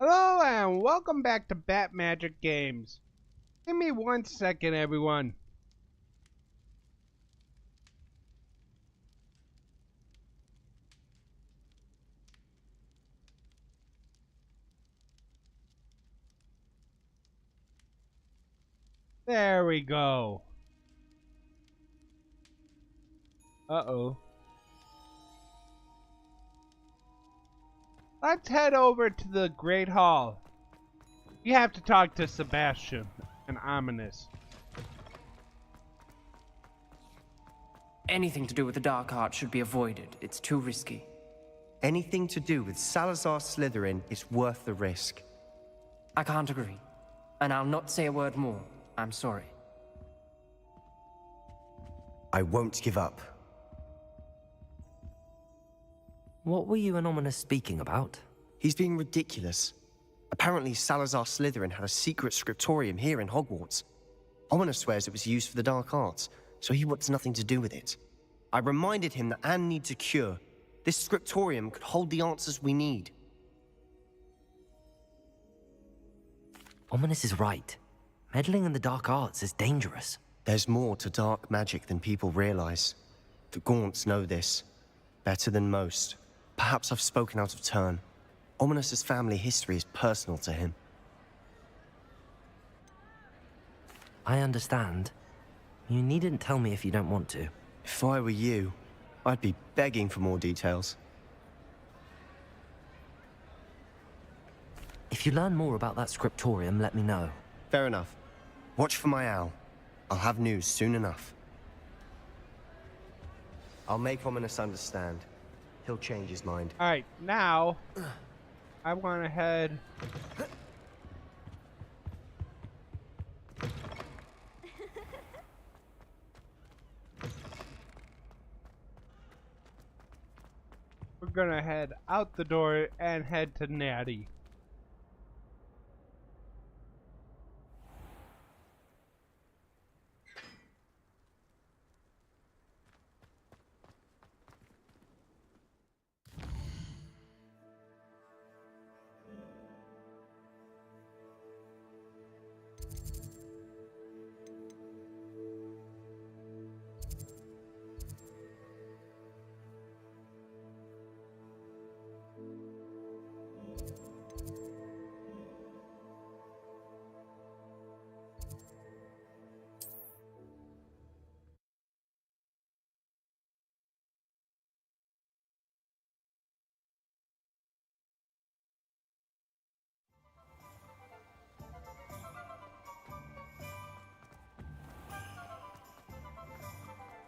Hello and welcome back to Bat Magic Games. Give me 1 second, everyone. There we go. Uh-oh. Let's head over to the Great Hall. You have to talk to Sebastian and Ominous. Anything to do with the dark art should be avoided. It's too risky. Anything to do with Salazar Slytherin is worth the risk. I can't agree. And I'll not say a word more. I'm sorry. I won't give up. What were you and Ominous speaking about? He's being ridiculous. Apparently Salazar Slytherin had a secret scriptorium here in Hogwarts. Ominous swears it was used for the dark arts, so he wants nothing to do with it. I reminded him that Anne needs a cure. This scriptorium could hold the answers we need. Ominous is right. Meddling in the dark arts is dangerous. There's more to dark magic than people realize. The Gaunts know this better than most. Perhaps I've spoken out of turn. Ominous's family history is personal to him. I understand. You needn't tell me if you don't want to. If I were you, I'd be begging for more details. If you learn more about that scriptorium, let me know. Fair enough. Watch for my owl. I'll have news soon enough. I'll make Ominous understand. He'll change his mind. Alright, now I want to head. We're gonna head out the door and head to Natty.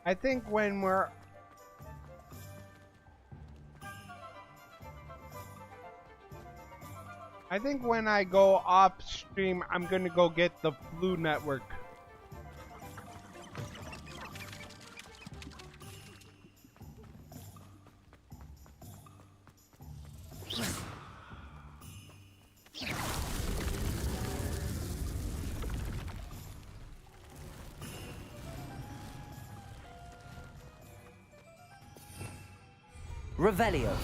I think when we're when I go off stream, I'm gonna go get the Flu Network. Revelio.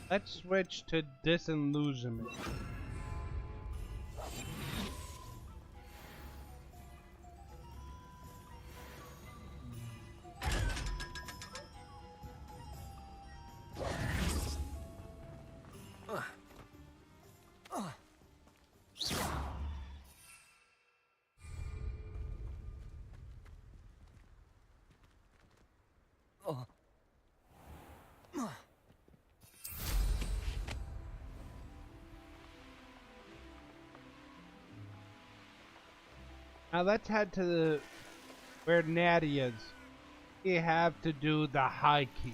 Let's switch to Disillusionment. Now let's head to where Natty is. We have to do the high keep.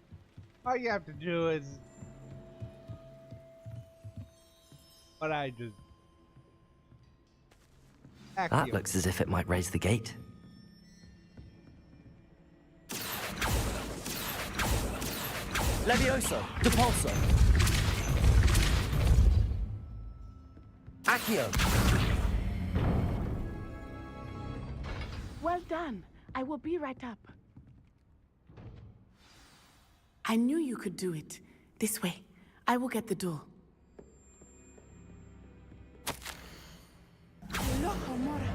All you have to do is what I just. That Accio. looks as if it might raise the gate. Levioso. Depulso. Accio. Well done. I will be right up. I knew you could do it. This way. I will get the door. Hello, Homura.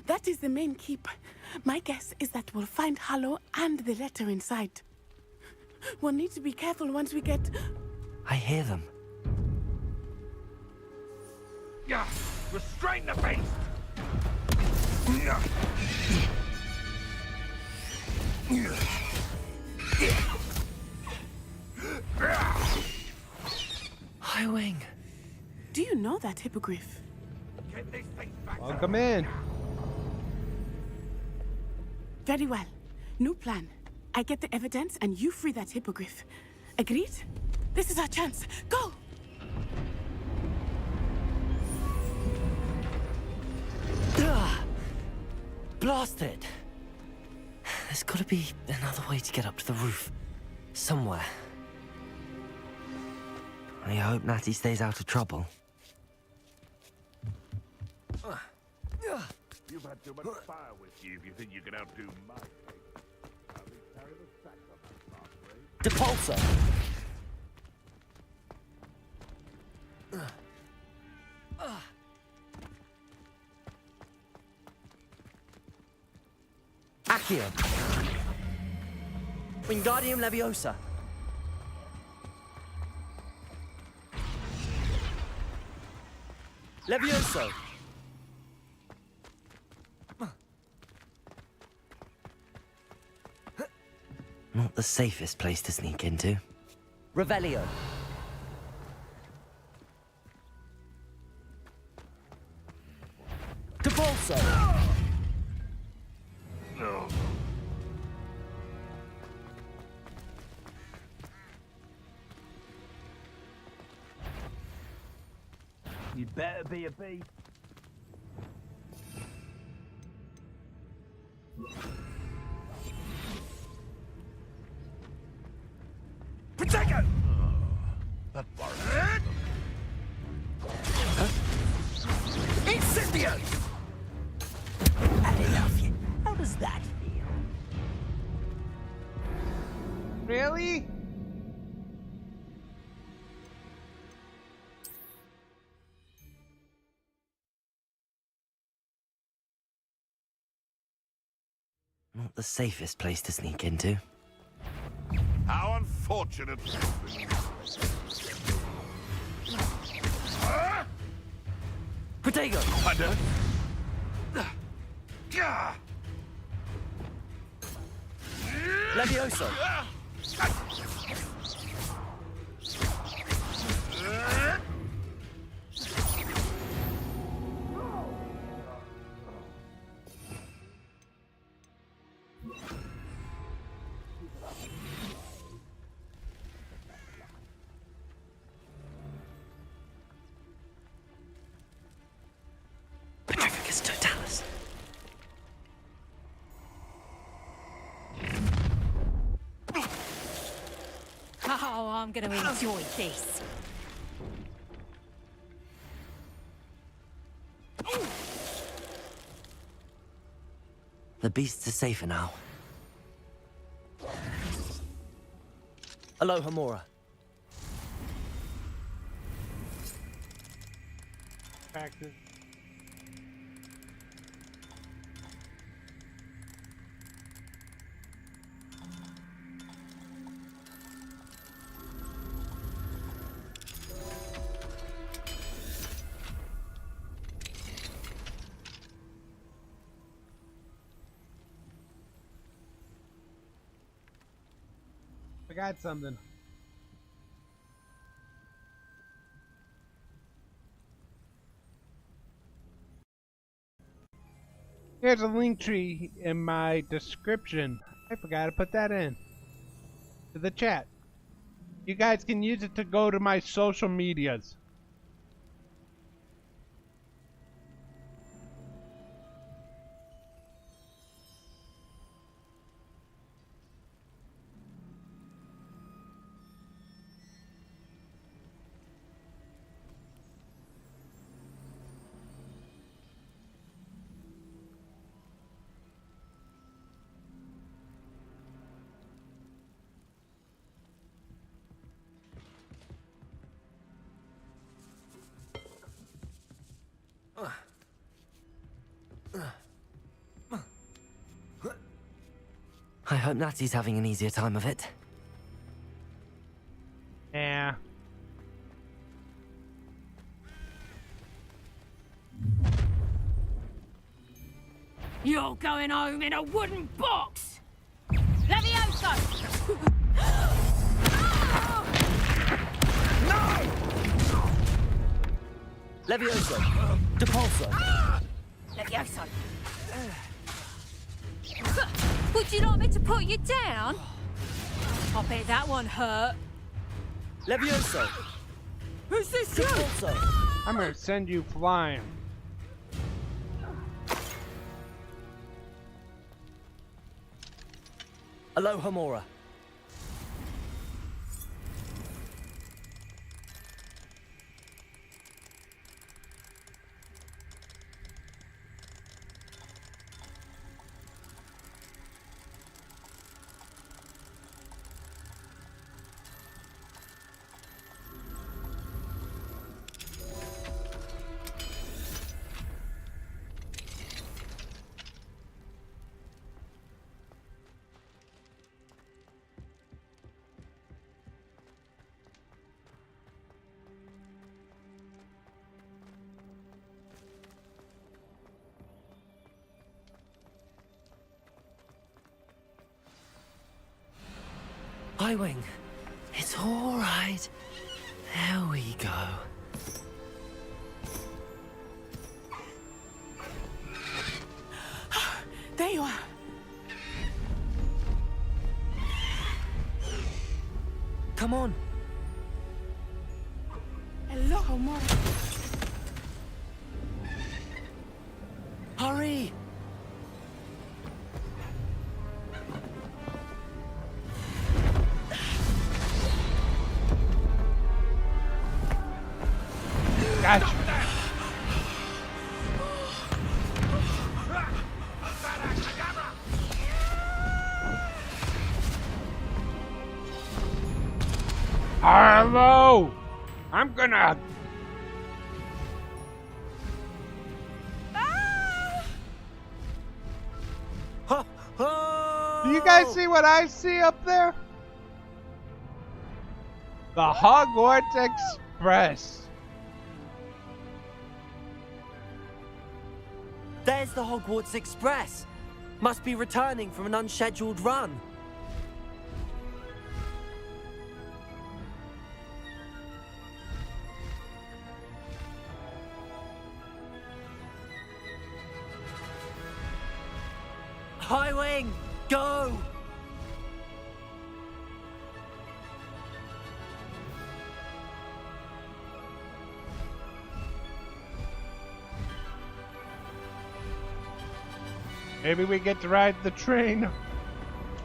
That is the main keep. My guess is that we'll find Hollow and the letter inside. We'll need to be careful once we get... I hear them. Yeah, restrain the beast! Yeah. Highwing. Do you know that hippogriff? Get this thing back. Welcome in. Very well. New plan. I get the evidence and you free that hippogriff. Agreed? This is our chance. Go! Blasted! There's gotta be another way to get up to the roof. Somewhere. I hope Natty stays out of trouble. You've had too much fire with you if you think you can outdo my fate. I'll be carry the sack on that pathway. Depulso. Accio. Wingardium Leviosa. Levioso. Not the safest place to sneak into. Revelio. Depulso. No. You better be a beast. Protego! That worried. Incendio! I love you. How does that feel? Really? Not the safest place to sneak into. How unfortunate. Protego. Thunder. Gah! Levioso. Petrificus totalis. Oh, I'm gonna enjoy this. The beasts are safer now. Aloha Mora. Practice. I got something. There's a link tree in my description. I forgot to put that in to the chat. You guys can use it to go to my social medias. I hope Natty's having an easier time of it. Yeah. You're going home in a wooden box! Levioso! Levioso! Depulso! Levioso! Would you like me to put you down? I bet that one hurt. Levioso! Who's this you? Depulso! I'm gonna send you flying. Aloha Mora. Highwing, it's all right. There we go. There you are. Come on. Hello, Mora. Hurry! Gotcha. Hello! I'm gonna... Do you guys see what I see up there? The Hogwarts Express. There's the Hogwarts Express. Must be returning from an unscheduled run. Highwing, go! Maybe we get to ride the train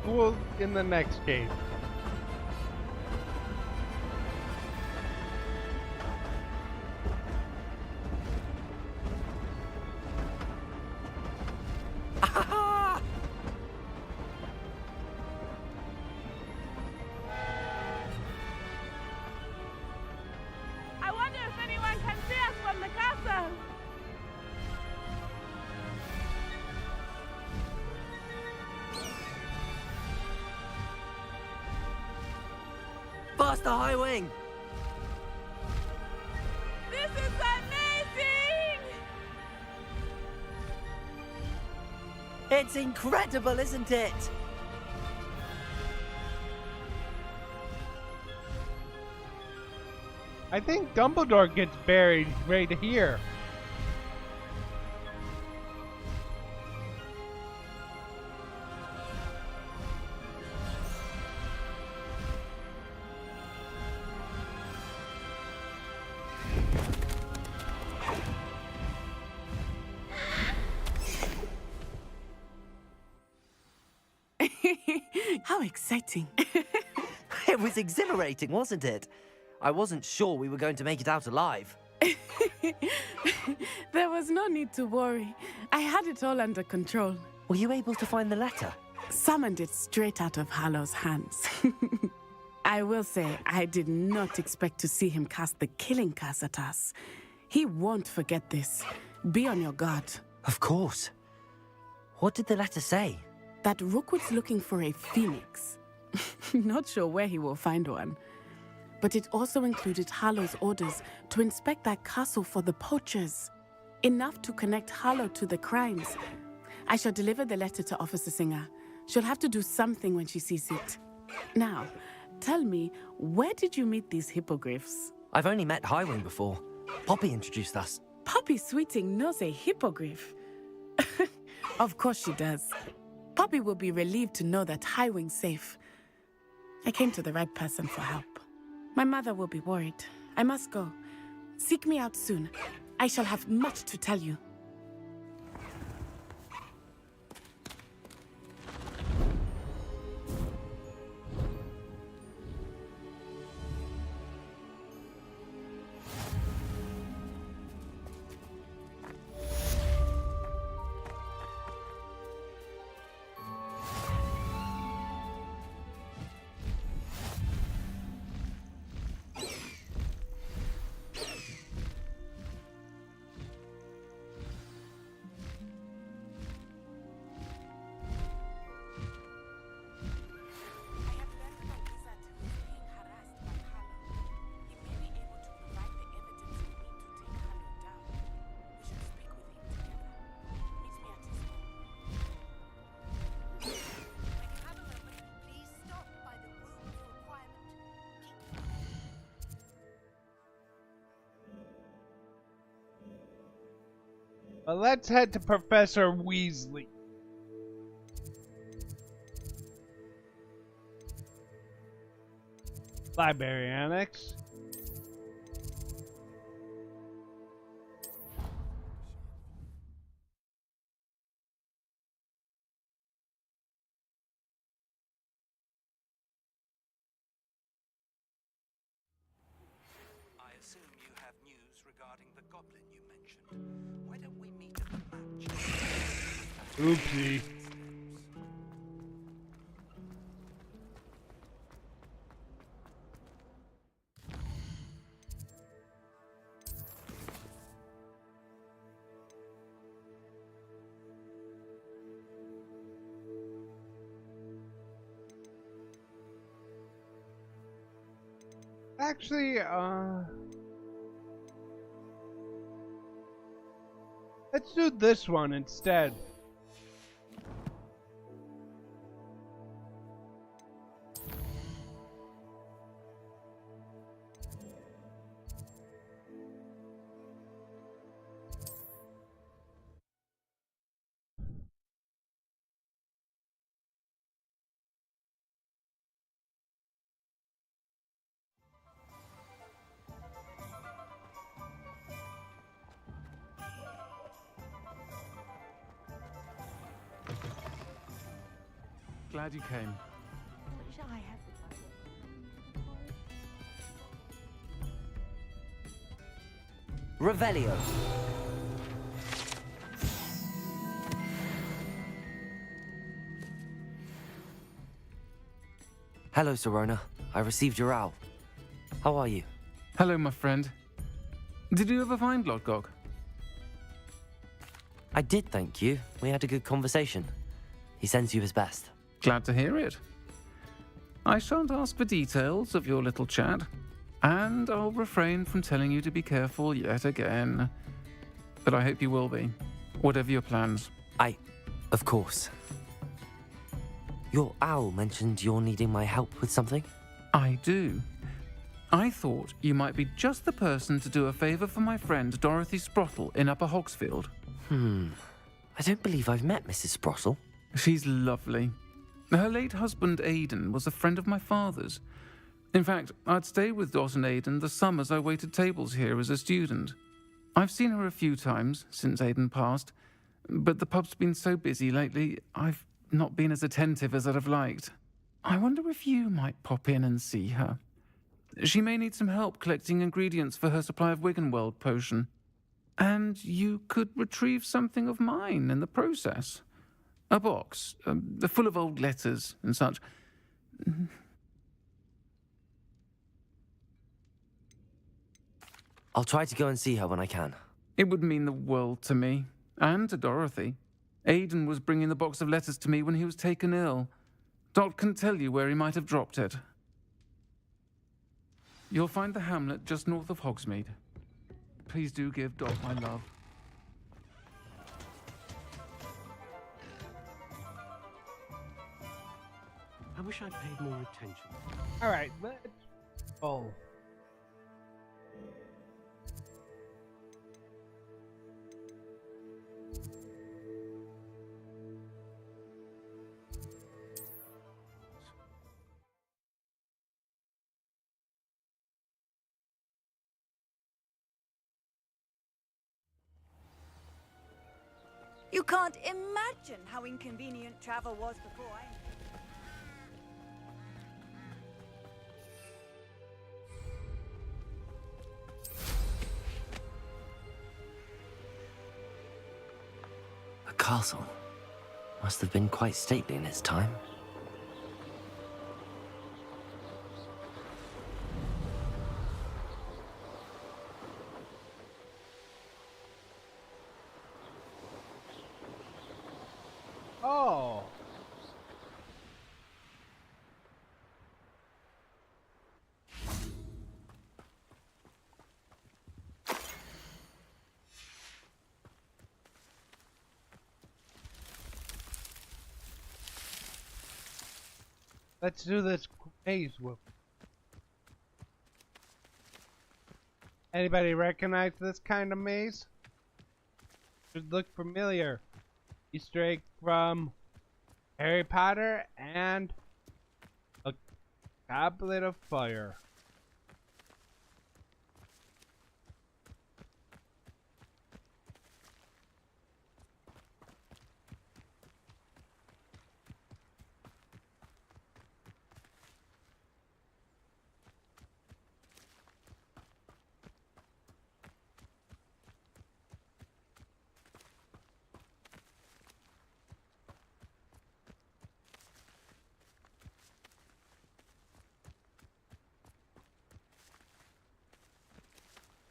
school in the next game. I wonder if anyone can see us from the castle. Faster, Highwing! This is amazing! It's incredible, isn't it? I think Dumbledore gets buried right here. How exciting. It was exhilarating, wasn't it? I wasn't sure we were going to make it out alive. There was no need to worry. I had it all under control. Were you able to find the letter? Summoned it straight out of Hallow's hands. I will say, I did not expect to see him cast the killing curse at us. He won't forget this. Be on your guard. Of course. What did the letter say? That Rookwood's looking for a phoenix. Not sure where he will find one. But it also included Hallow's orders to inspect that castle for the poachers. Enough to connect Hallow to the crimes. I shall deliver the letter to Officer Singer. She'll have to do something when she sees it. Now, tell me, where did you meet these hippogriffs? I've only met Highwing before. Poppy introduced us. Poppy Sweeting knows a hippogriff. Of course she does. Poppy will be relieved to know that Highwing's safe. I came to the right person for help. My mother will be worried. I must go. Seek me out soon. I shall have much to tell you. Well, let's head to Professor Weasley. Library Annex. I assume you have news regarding the goblin you mentioned. Why don't we meet at the match? Oopsie. Actually, let's do this one instead. Glad you came. Revelio. Hello, Serona. I received your owl. How are you? Hello, my friend. Did you ever find Lodgok? I did, thank you. We had a good conversation. He sends you his best. Glad to hear it. I shan't ask for details of your little chat, and I'll refrain from telling you to be careful yet again. But I hope you will be, whatever your plans. Of course. Your owl mentioned you're needing my help with something? I do. I thought you might be just the person to do a favor for my friend Dorothy Sprottle in Upper Hogsfield. I don't believe I've met Mrs. Sprottle. She's lovely. Her late husband, Aidan, was a friend of my father's. In fact, I'd stay with Dot and Aidan the summers I waited tables here as a student. I've seen her a few times since Aidan passed, but the pub's been so busy lately, I've not been as attentive as I'd have liked. I wonder if you might pop in and see her. She may need some help collecting ingredients for her supply of Wiggenweld potion. And you could retrieve something of mine in the process. A box, full of old letters and such. I'll try to go and see her when I can. It would mean the world to me, and to Dorothy. Aidan was bringing the box of letters to me when he was taken ill. Dot can tell you where he might have dropped it. You'll find the hamlet just north of Hogsmeade. Please do give Dot my love. I wish I'd paid more attention. Alright, let's go. You can't imagine how inconvenient travel was before I... A castle. Must have been quite stately in its time. Oh. Let's do this maze whoop. Anybody recognize this kind of maze? Should look familiar. Easter egg from Harry Potter and a Goblet of Fire.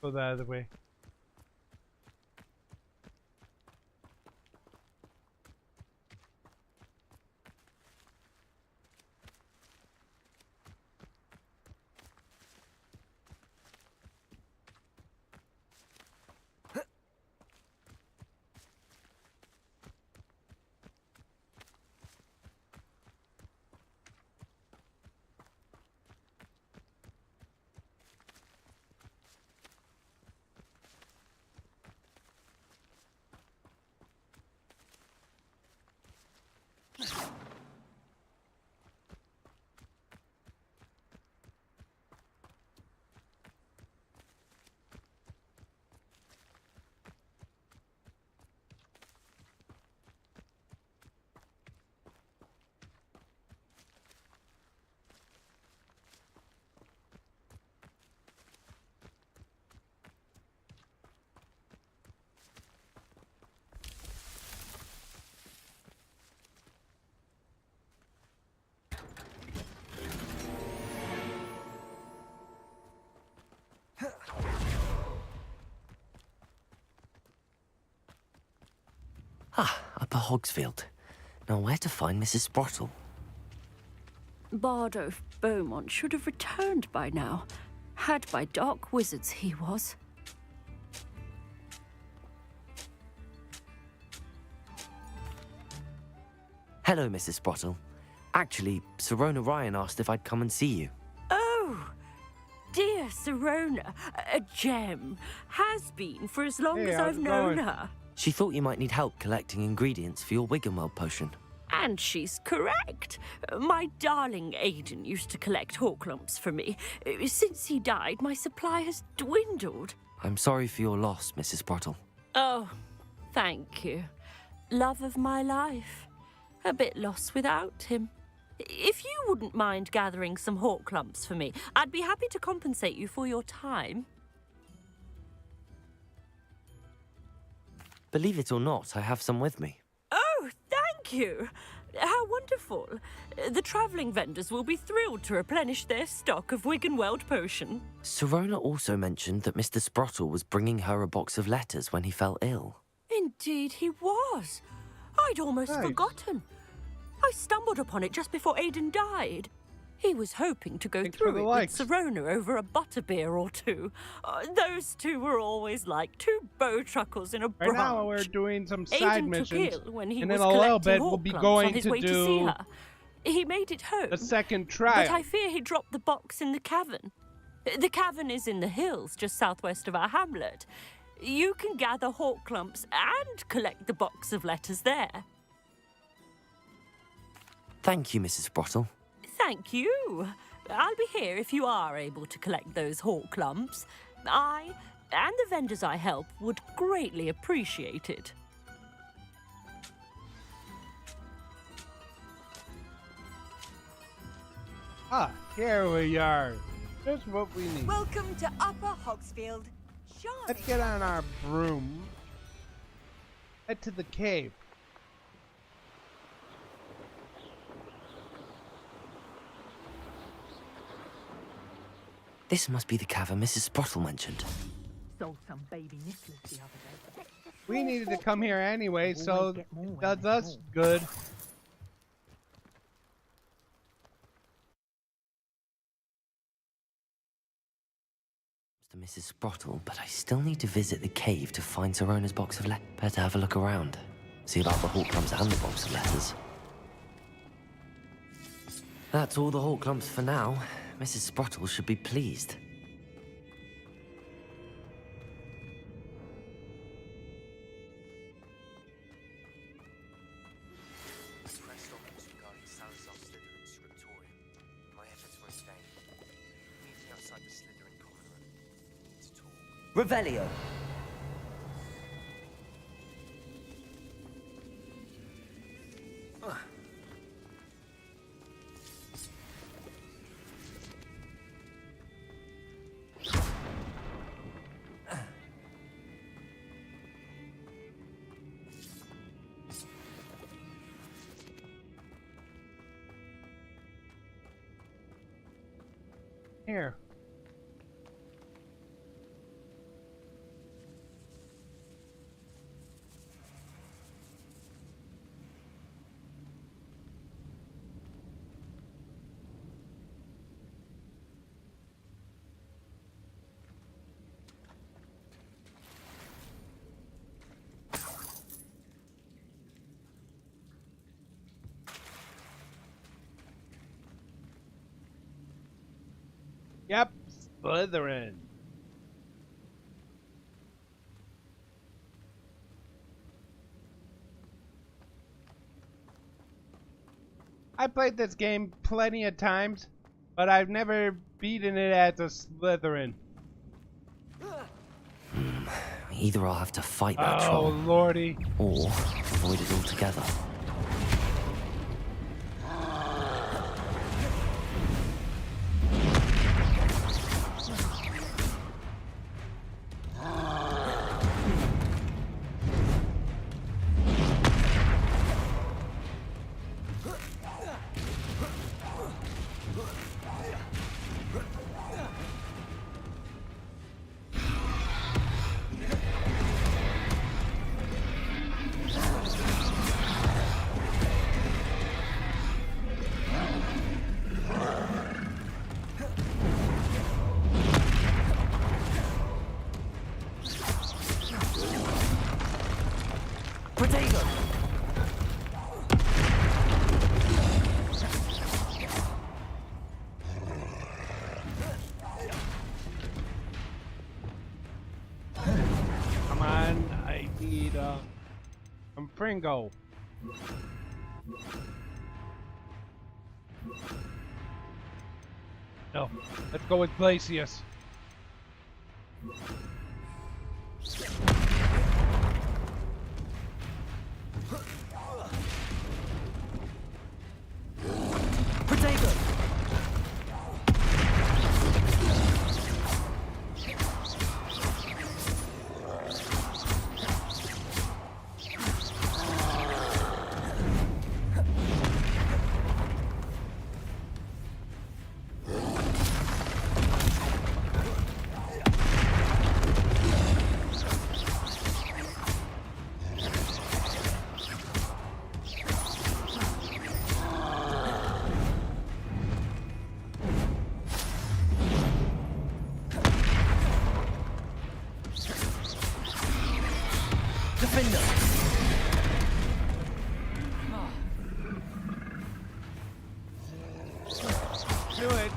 Go the other way. Ah, Upper Hogsfield. Now where to find Mrs. Sprottle? Bardo Beaumont should have returned by now. Had by dark wizards he was. Hello, Mrs. Sprottle. Actually, Sirona Ryan asked if I'd come and see you. Oh, dear Sirona, a gem. Has been for as long as I've known her. She thought you might need help collecting ingredients for your Wiggenweld potion. And she's correct. My darling Aidan used to collect hawk lumps for me. Since he died, my supply has dwindled. I'm sorry for your loss, Mrs. Sprottle. Oh, thank you. Love of my life. A bit lost without him. If you wouldn't mind gathering some hawk lumps for me, I'd be happy to compensate you for your time. Believe it or not, I have some with me. Oh, thank you. How wonderful. The travelling vendors will be thrilled to replenish their stock of Wiggenweld potion. Sirona also mentioned that Mr. Sprottle was bringing her a box of letters when he fell ill. Indeed he was. I'd almost forgotten. I stumbled upon it just before Aidan died. He was hoping to go through it with Sirona over a butterbeer or two. Those two were always like two bowtruckles in a branch. Right now we're doing some side Aidan missions, took ill when he and was in a little collecting bit we'll be hawk lumps going on his to way to see do her. He made it home. the second trial. But I fear he dropped the box in the cavern. The cavern is in the hills just southwest of our hamlet. You can gather hawk lumps and collect the box of letters there. Thank you, Mrs. Sprottle. Thank you. I'll be here if you are able to collect those hawk lumps. I and the vendors I help would greatly appreciate it. Ah, here we are. Just what we need. Welcome to Upper Hogsfield. Let's get on our broom. Head to the cave. This must be the cavern Mrs. Sprottle mentioned. Sold some baby nipples the other day. We needed to come here anyway, so it does us good. To Mrs. Sprottle, but I still need to visit the cave to find Sirona's box of letters. Better have a look around. See about the hawk lumps and the box of letters. That's all the hawk lumps for now. Mrs. Sprottle should be pleased. Press documents regarding Salazar Slytherin scriptorium. My efforts were in vain. Meeting outside the Slytherin common room to talk. Revelio. Here. Yep, Slytherin. I played this game plenty of times, but I've never beaten it as a Slytherin. Either I'll have to fight that troll, lordy, or avoid it altogether. Come on, I need some Pringo. No, let's go with Glacius. Defender! Do it.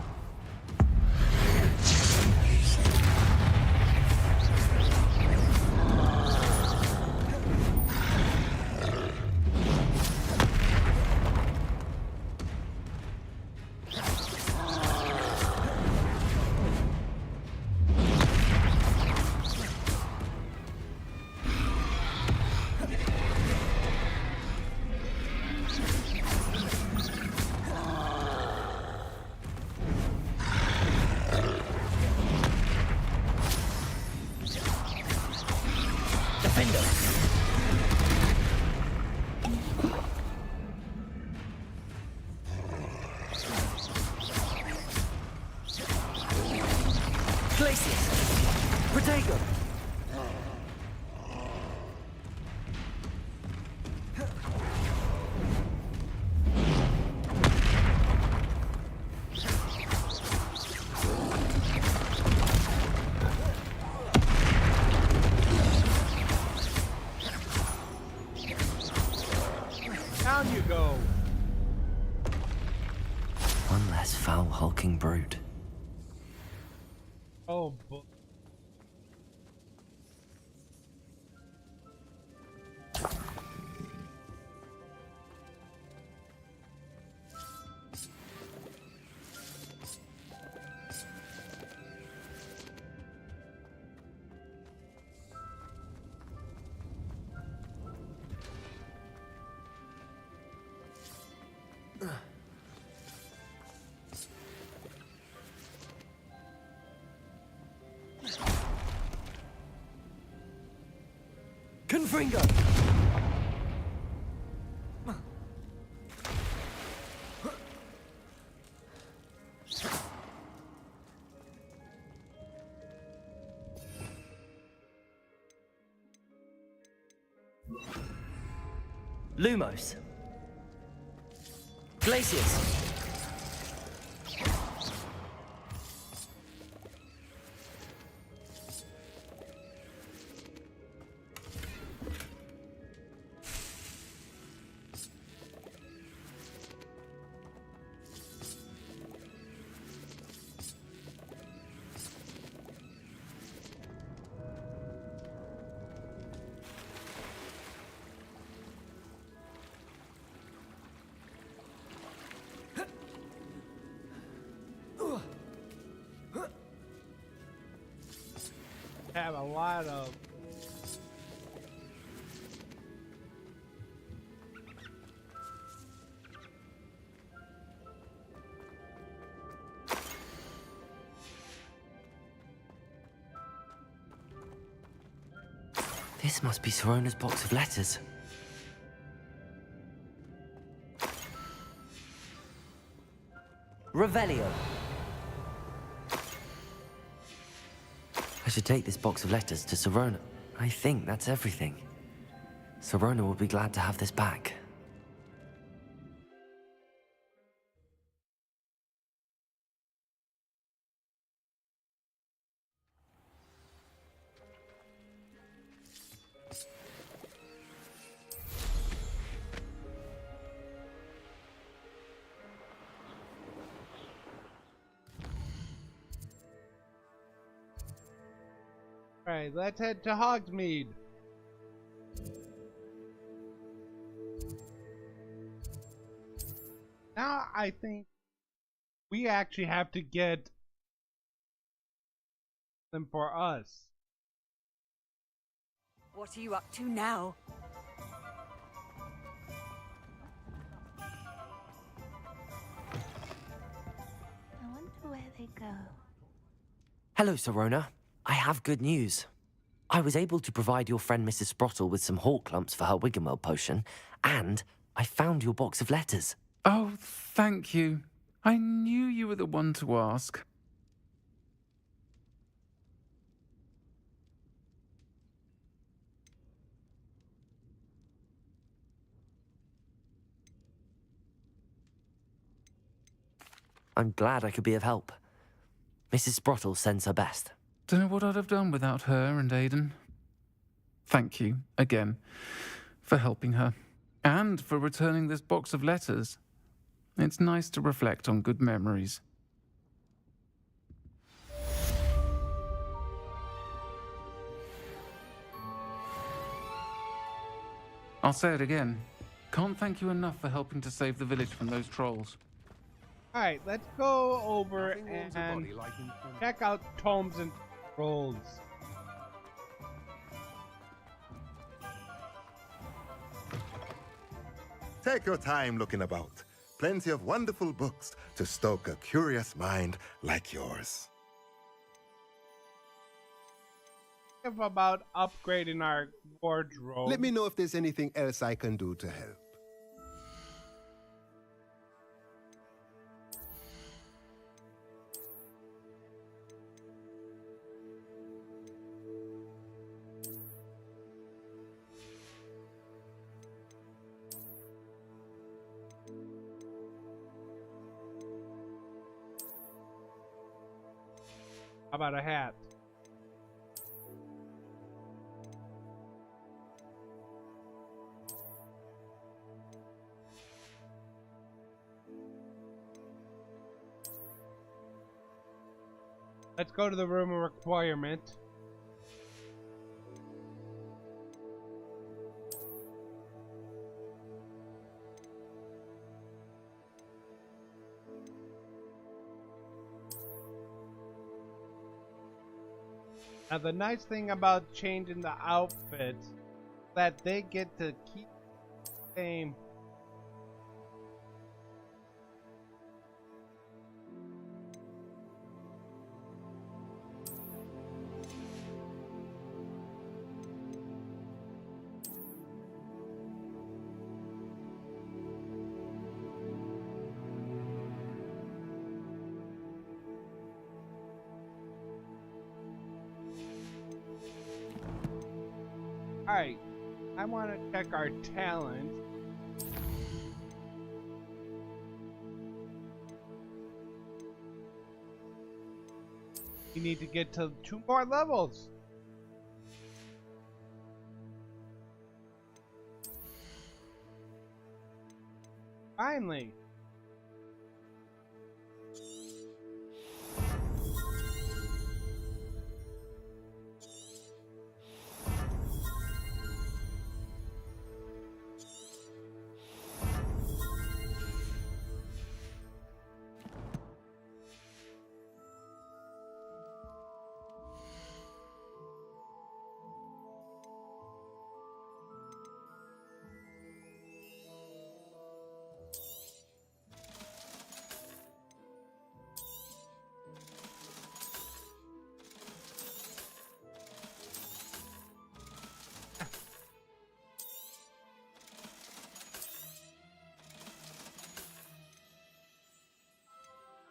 Down you go. One less foul, hulking brute. Oh, boy. Confringo! Lumos. Glacius. Have a lot of This must be Sorona's box of letters. Revelio. I should take this box of letters to Sorona. I think that's everything. Sorona will be glad to have this back. Alright, let's head to Hogsmeade. Now I think we actually have to get them for us. What are you up to now? I wonder where they go. Hello, Sorona. I have good news. I was able to provide your friend Mrs. Sprottle with some hawk clumps for her Wiggenweld potion, and I found your box of letters. Oh, thank you. I knew you were the one to ask. I'm glad I could be of help. Mrs. Sprottle sends her best. Don't know what I'd have done without her and Aiden. thank you, again, for helping her, and for returning this box of letters. It's nice to reflect on good memories. I'll say it again. Can't thank you enough for helping to save the village from those trolls. Alright, let's go over and check out tomes and scrolls. Take your time looking about. Plenty of wonderful books to stoke a curious mind like yours. About upgrading our wardrobe. Let me know if there's anything else I can do to help. How about a hat? Let's go to the room of requirement. Now the nice thing about changing the outfits is that they get to keep the same. Alright, I want to check our talents. We need to get to 2 more levels. Finally.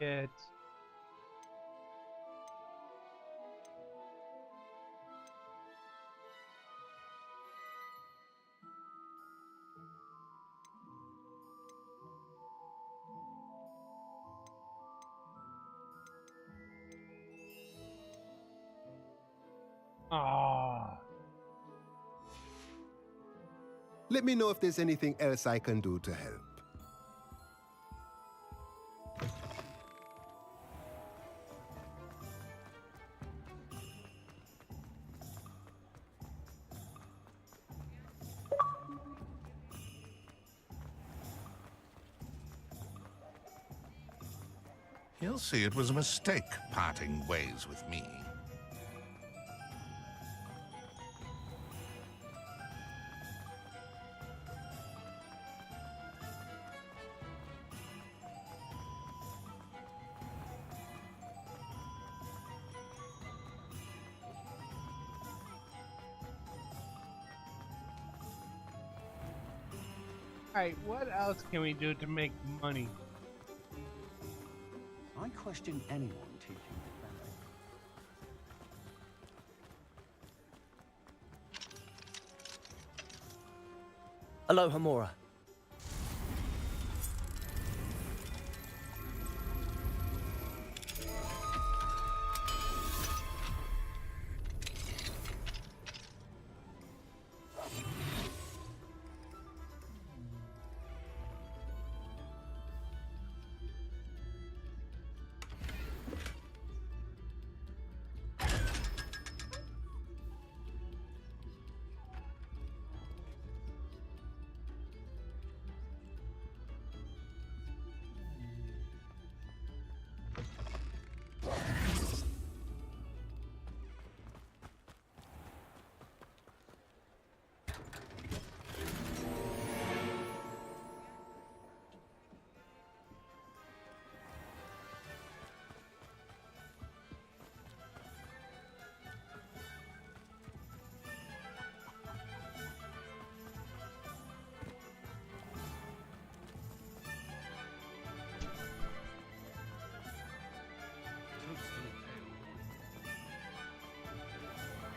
It. Ah. Let me know if there's anything else I can do to help. He'll see it was a mistake parting ways with me. Alright, what else can we do to make money? I question anyone teaching me. Aloha, Mora.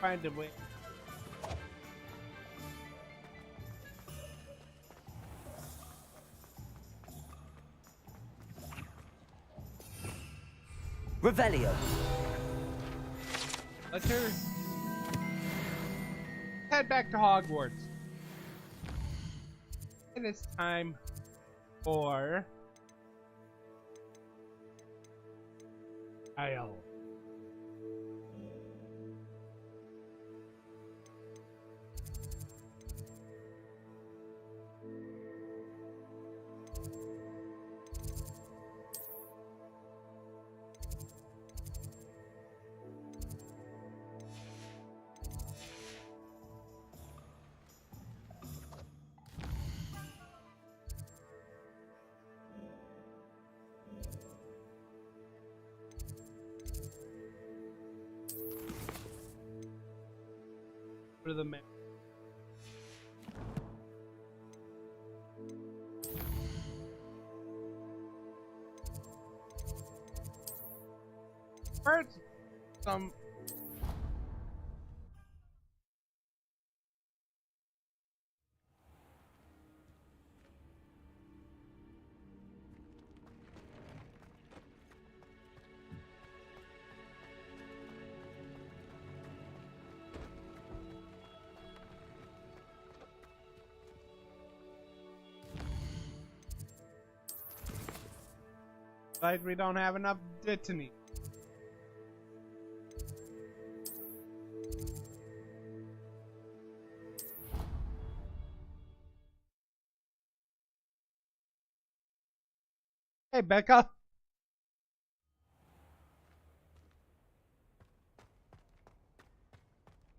find a way. Revelio. Let's head back to Hogwarts. And it's time for Tale. For the man. First, some like we don't have enough dittany. Hey, Becca.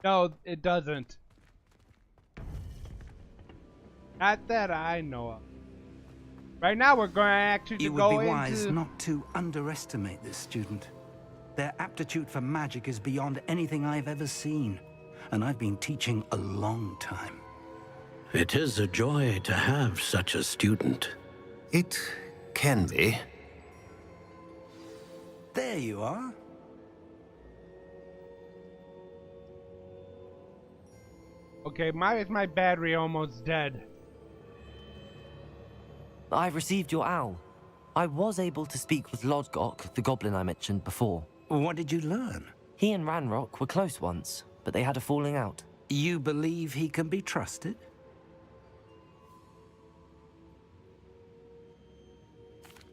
No, it doesn't. Not that I know of. Right now, we're going to actually You go would be wise into... not to underestimate this student. Their aptitude for magic is beyond anything I've ever seen, and I've been teaching a long time. It is a joy to have such a student. It can be. There you are. Okay, my battery almost dead. I received your owl. I was able to speak with Lodgok, the goblin I mentioned before. What did you learn? He and Ranrock were close once, but they had a falling out. You believe he can be trusted?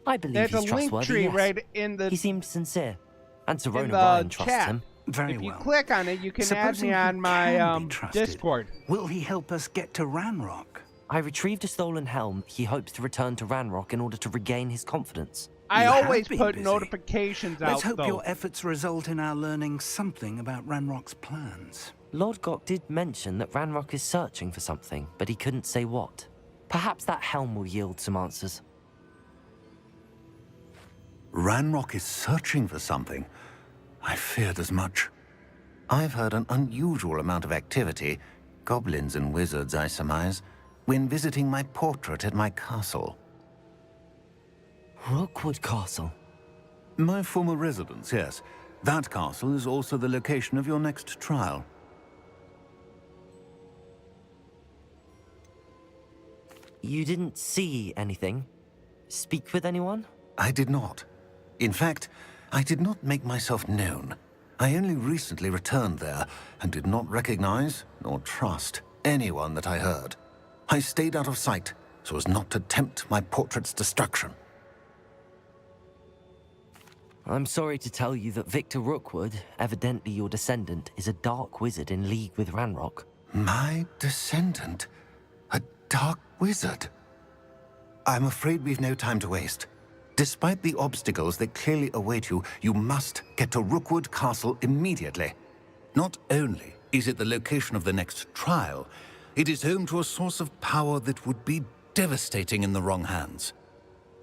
I believe There's he's a link trustworthy, tree yes. right in the... He seemed sincere, and Sir in Rona the Ryan trusts chat. him. Very if you well. click on it, you can add Supposing me he on can my be trusted, Discord. Will he help us get to Ranrock? I retrieved a stolen helm he hopes to return to Ranrock in order to regain his confidence. I You have always been put busy. notifications out, Let's hope though. your efforts result in our learning something about Ranrock's plans. Lodgok did mention that Ranrock is searching for something, but he couldn't say what. Perhaps that helm will yield some answers. Ranrock is searching for something. I feared as much. I've heard an unusual amount of activity, goblins and wizards, I surmise, when visiting my portrait at my castle. Rookwood Castle? My former residence, yes. That castle is also the location of your next trial. You didn't see anything? Speak with anyone? I did not. In fact, I did not make myself known. I only recently returned there and did not recognize nor trust anyone that I heard. I stayed out of sight so as not to tempt my portrait's destruction. I'm sorry to tell you that Victor Rookwood, evidently your descendant, is a dark wizard in league with Ranrock. My descendant? A dark wizard? I'm afraid we've no time to waste. Despite the obstacles that clearly await you, you must get to Rookwood Castle immediately. Not only is it the location of the next trial, it is home to a source of power that would be devastating in the wrong hands.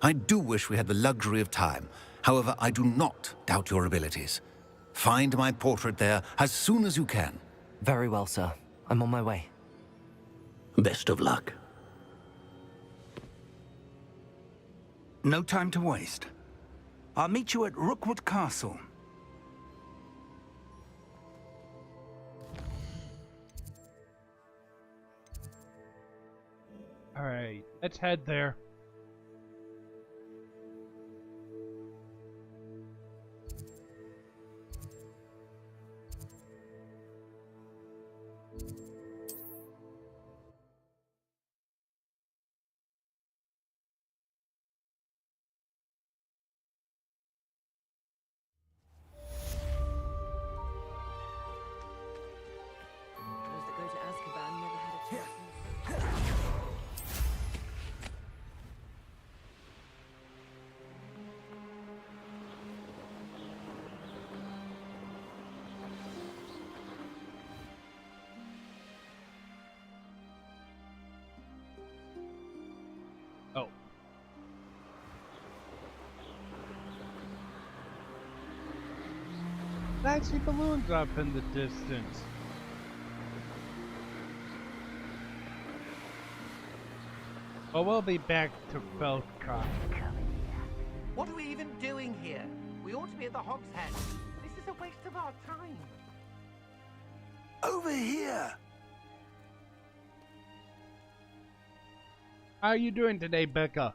I do wish we had the luxury of time. However, I do not doubt your abilities. Find my portrait there as soon as you can. Very well, sir. I'm on my way. Best of luck. No time to waste. I'll meet you at Rookwood Castle. Alright, let's head there. Those that go to Azkaban never had a chance. Oh. I see balloons up in the distance. Well, we'll be back to Felcott. What are we even doing here? We ought to be at the Hog's Head. This is a waste of our time. Over here! How are you doing today, Becca?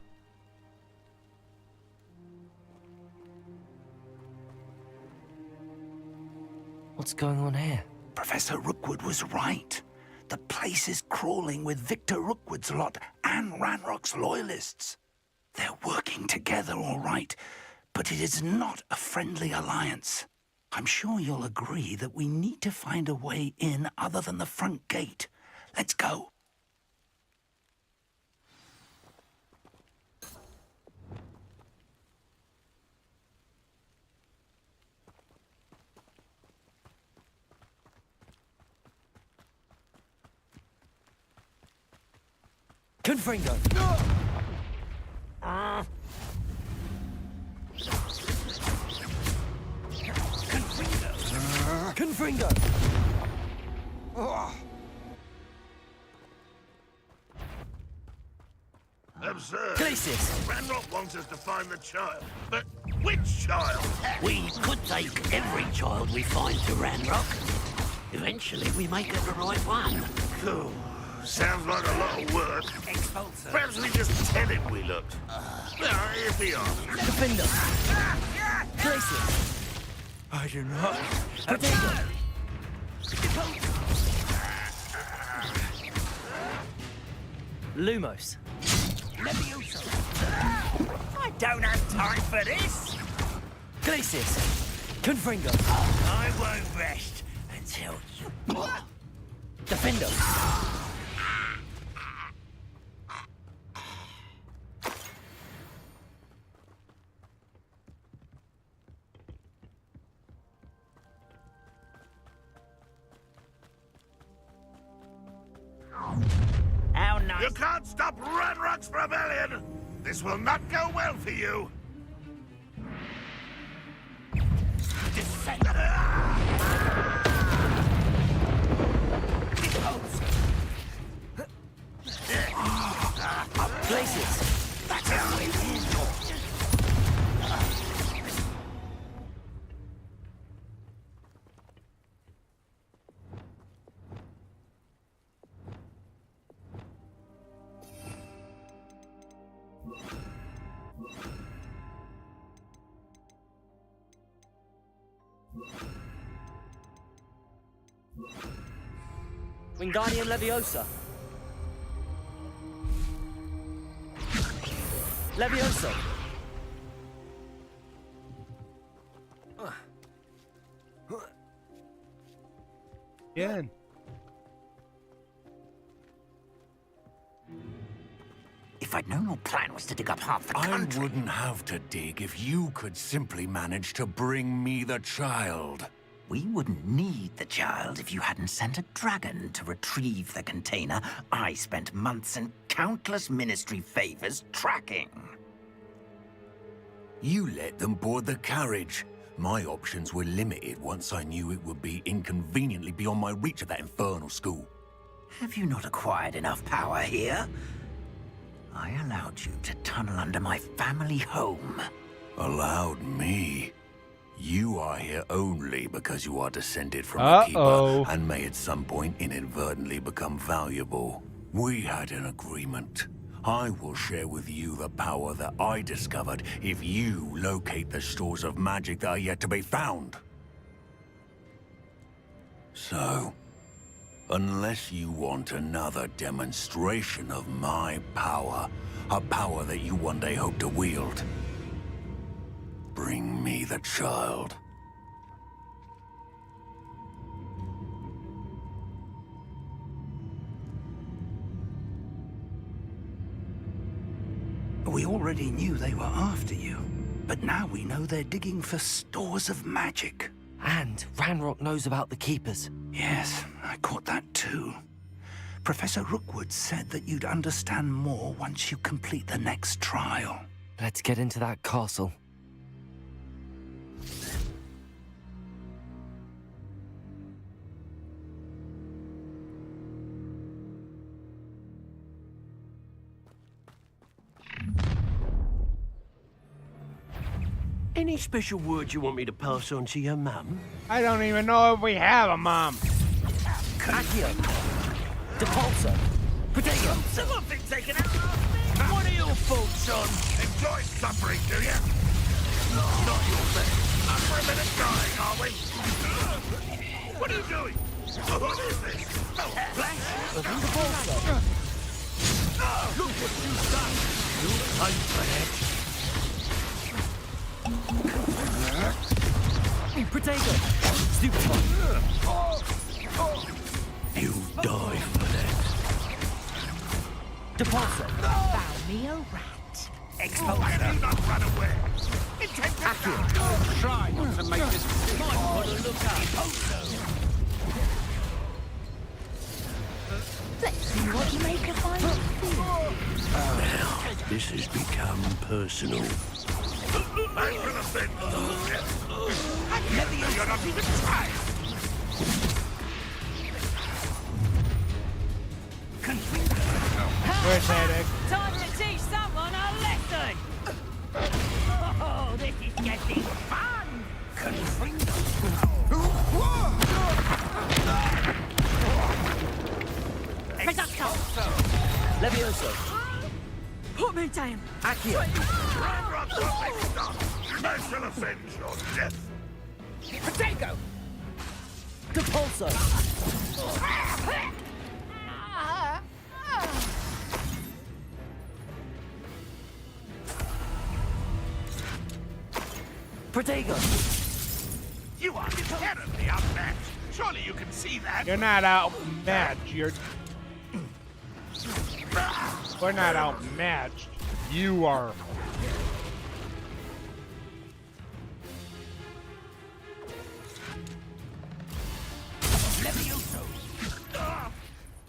What's going on here? Professor Rookwood was right. The place is crawling with Victor Rookwood's lot and Ranrock's loyalists. They're working together all right, but it is not a friendly alliance. I'm sure you'll agree that we need to find a way in other than the front gate. Let's go. Confringo! Confringo! Absurd. Glacis! Ranrock wants us to find the child. But which child? We could take every child we find to Ranrock. Eventually, we may get the right one. Cool. Sounds like a lot of work. Perhaps we just tell him we looked. If he asks. Defender! Glacis! I do not. Potato! Lumos! I don't have time for this. Glacis! Confringo! I won't rest until you... Defender! How nice. You can't stop Ranrock's rebellion! This will not go well for you! Glacis! That's how we Wingardium Leviosa! Leviosa! Again. If I'd known your plan was to dig up half the country... I wouldn't have to dig if you could simply manage to bring me the child. We wouldn't need the child if you hadn't sent a dragon to retrieve the container I spent months and countless ministry favors tracking. You let them board the carriage. My options were limited once I knew it would be inconveniently beyond my reach at that infernal school. Have you not acquired enough power here? I allowed you to tunnel under my family home. Allowed me? You are here only because you are descended from a keeper and may at some point inadvertently become valuable. We had an agreement. I will share with you the power that I discovered if you locate the stores of magic that are yet to be found. So, unless you want another demonstration of my power, a power that you one day hope to wield, bring me the child. We already knew they were after you, but now we know they're digging for stores of magic. And Ranrock knows about the Keepers. Yes, I caught that too. Professor Rookwood said that you'd understand more once you complete the next trial. Let's get into that castle. Any special words you want me to pass on to your mum? I don't even know if we have a mom. Accio! Depulso! Protego! Someone been taken out last thing? What are your faults, son? Enjoy suffering, do you? Not your thing. Up for a minute dying, are we? What are you doing? What is this? Depulso! Look what you've done! You pay for that. Protego! Stupid one! You die for that. Depulso! Bow me a rat. Why do you not run away? Accio! Try not to make this might want to look up. Let's see what you make of my Now, this has become personal. Back to the bin. You're not even trying. Where's Headache? Time to teach someone a lesson! Oh, this is getting fun! Reducto! Levioso! Put me down! Accio! Ranrock will be stopped. I shall avenge your death. Protego! Depulso! Protego! You are terribly outmatched. Surely you can see that. You're not outmatched. We're not outmatched. You are.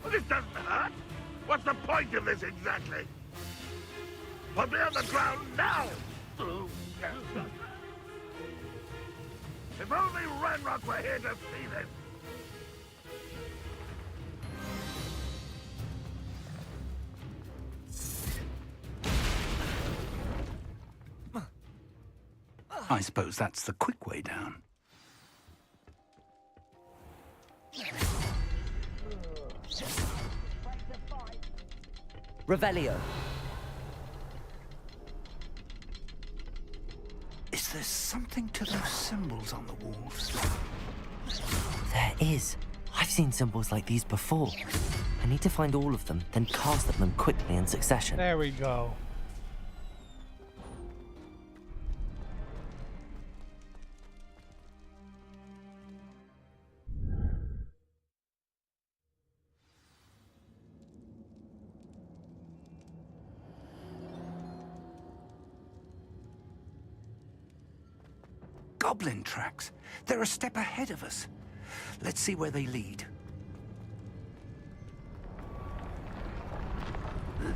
Well, this doesn't hurt. What's the point of this exactly? Put me on the ground now! If only Ranrock were here to see this! I suppose that's the quick way down. Revelio! Is there something to those symbols on the walls? There is. I've seen symbols like these before. I need to find all of them, then cast them quickly in succession. There we go. Goblin tracks. They're a step ahead of us. Let's see where they lead.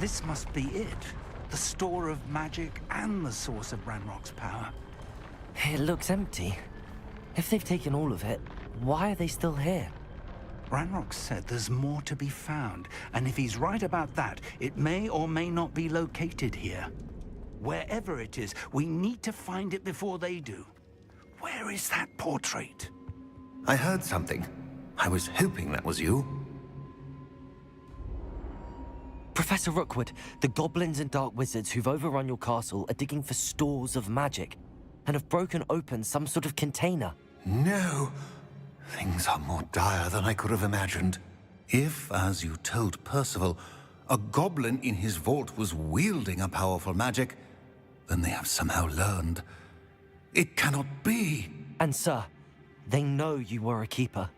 This must be it. The store of magic and the source of Ranrock's power. It looks empty. If they've taken all of it, why are they still here? Ranrock said there's more to be found, and if he's right about that, it may or may not be located here. Wherever it is, we need to find it before they do. Where is that portrait? I heard something. I was hoping that was you. Professor Rookwood, the goblins and dark wizards who've overrun your castle are digging for stores of magic and have broken open some sort of container. No. Things are more dire than I could have imagined. If, as you told Percival, a goblin in his vault was wielding a powerful magic, then they have somehow learned. It cannot be. And sir, they know you were a keeper.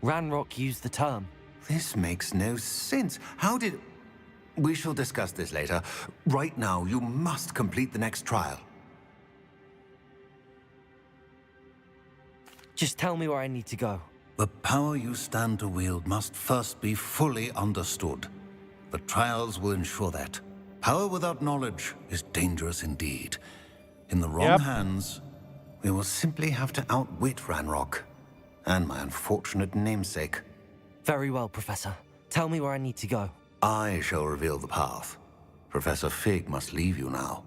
Ranrock used the term. This makes no sense. How did... We shall discuss this later. Right now, you must complete the next trial. Just tell me where I need to go. The power you stand to wield must first be fully understood. The trials will ensure that. Power without knowledge is dangerous indeed. In the wrong hands, we will simply have to outwit Ranrock and my unfortunate namesake. Very well, Professor. Tell me where I need to go. I shall reveal the path. Professor Fig must leave you now.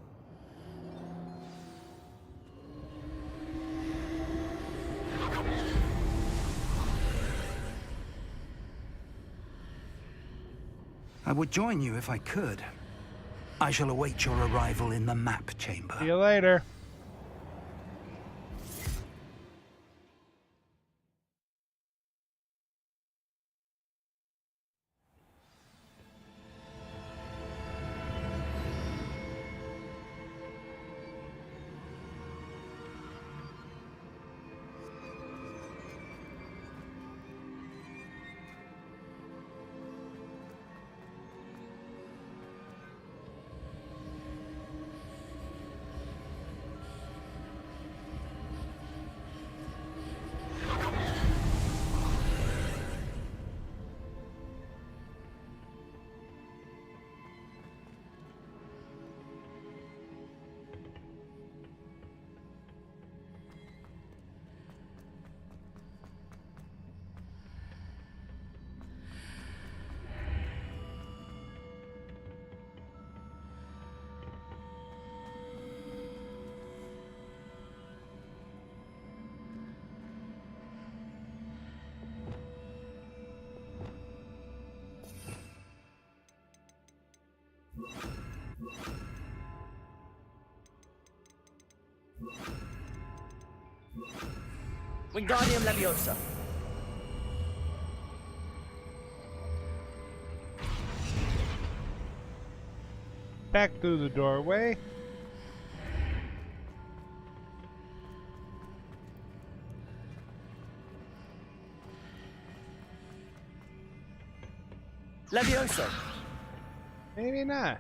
I would join you if I could. I shall await your arrival in the map chamber. See you later. Wingardium Leviosa. Back through the doorway. Leviosa. Maybe not.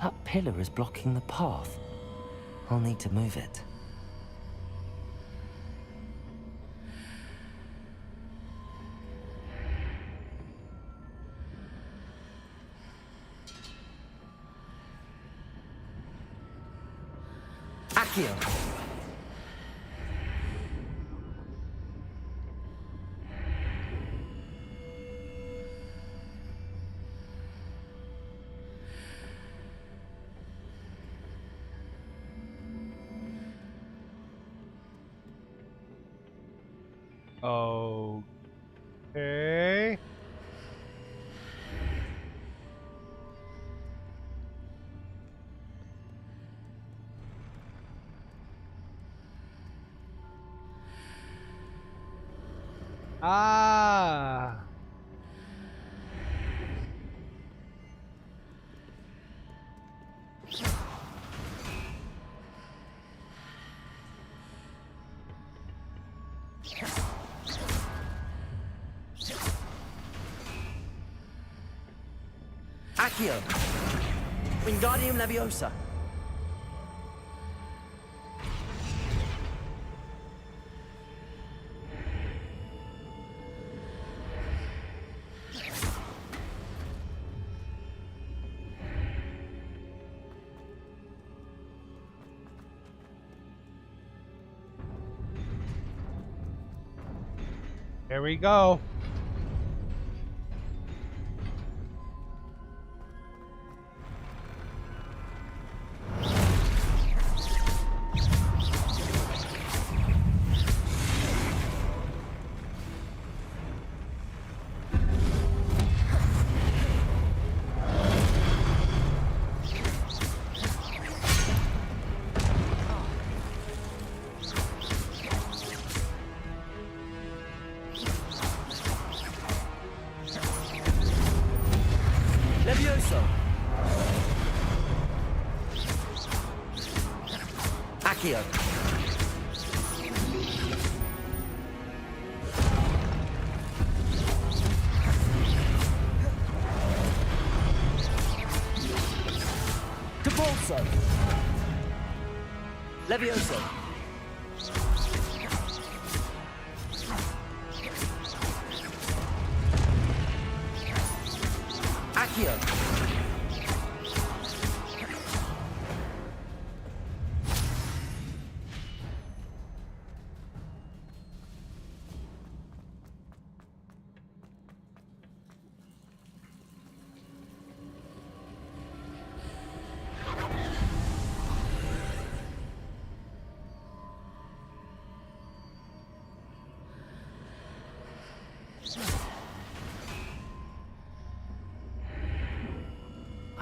That pillar is blocking the path. I'll need to move it. Accio! Okay. Ah. Accio. Wingardium Leviosa. Here we go. Levioso. Accio. Depulso. Levioso. Accio.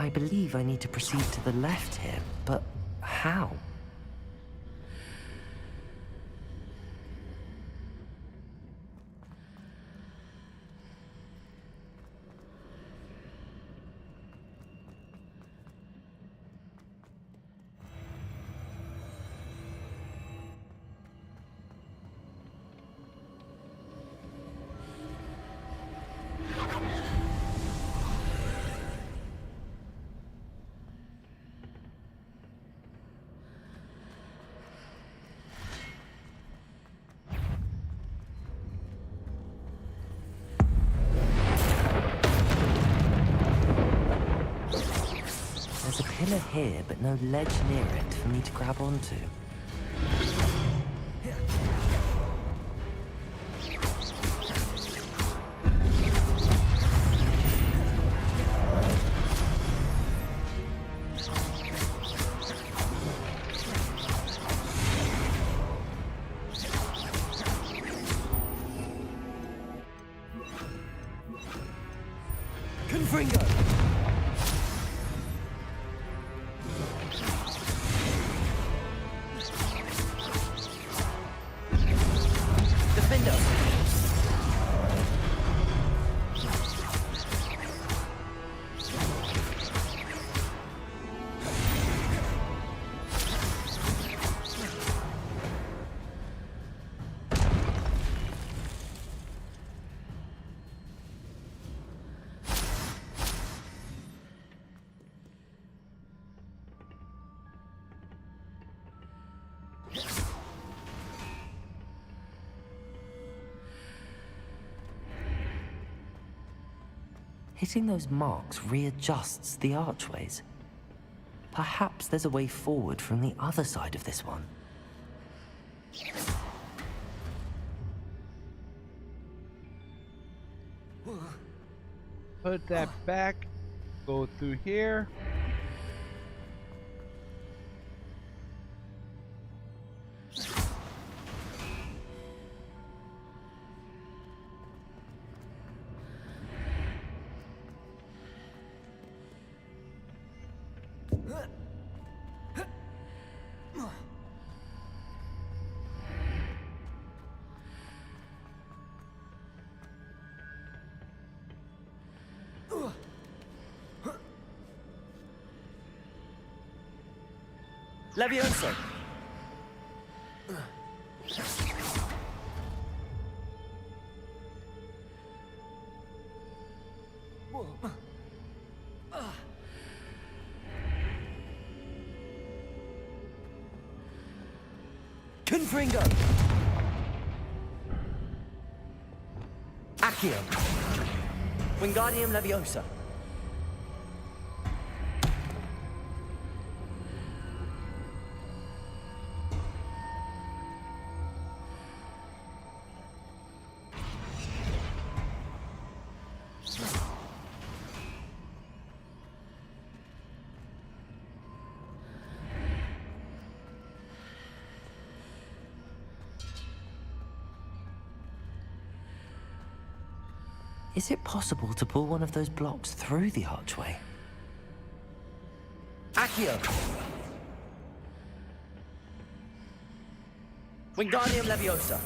I believe I need to proceed to the left here, but how? There's a pillar here, but no ledge near it for me to grab onto. Confringo! Hitting those marks readjusts the archways. Perhaps there's a way forward from the other side of this one. Put that back. Go through here. Levioso! Confringo! Accio! Wingardium Leviosa! Is it possible to pull one of those blocks through the archway? Accio! Wingardium Leviosa!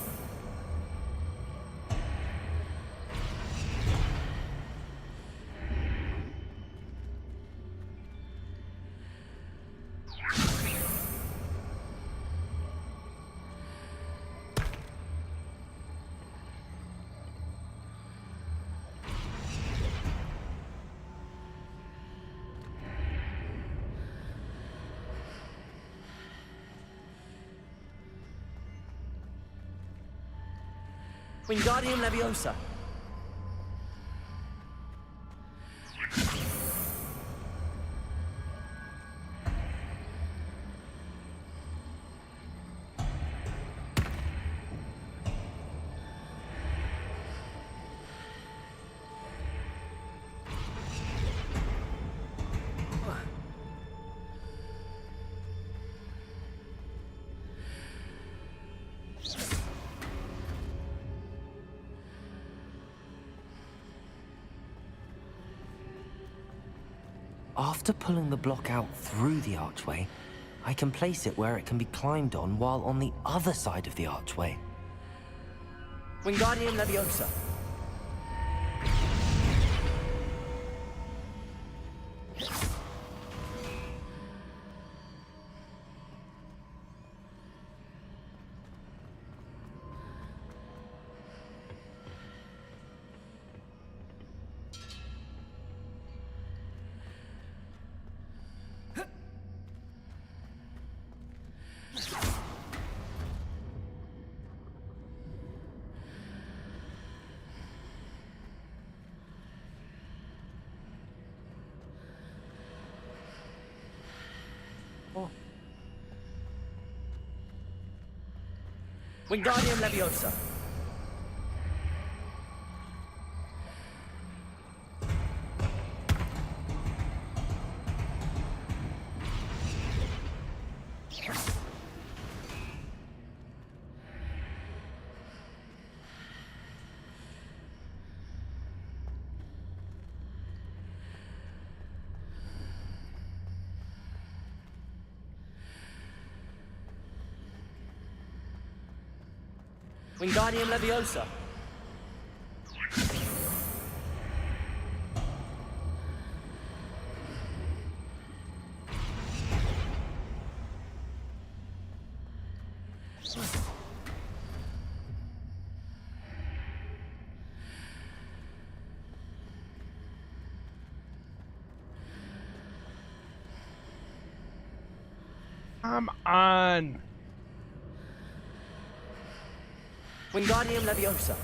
Wingardium Leviosa. After pulling the block out through the archway, I can place it where it can be climbed on while on the other side of the archway. Wingardium Leviosa. Wingardium Leviosa. Wingardium Leviosa. Come on. Wingardium Leviosa.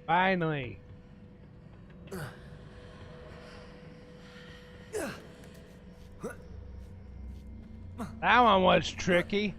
Finally. That one was tricky.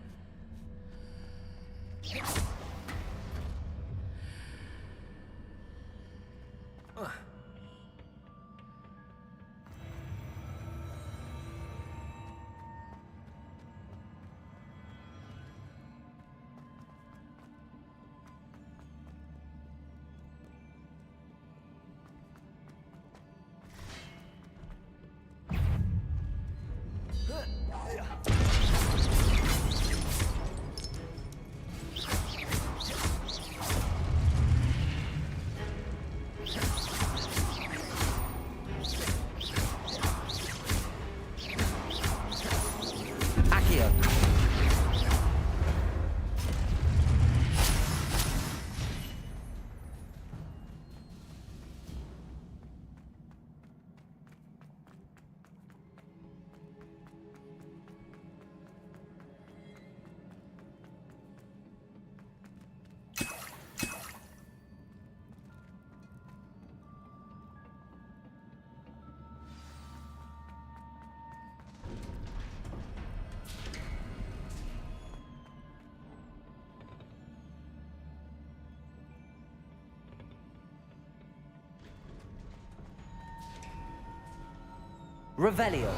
Revelio.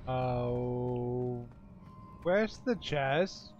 Oh, where's the chest?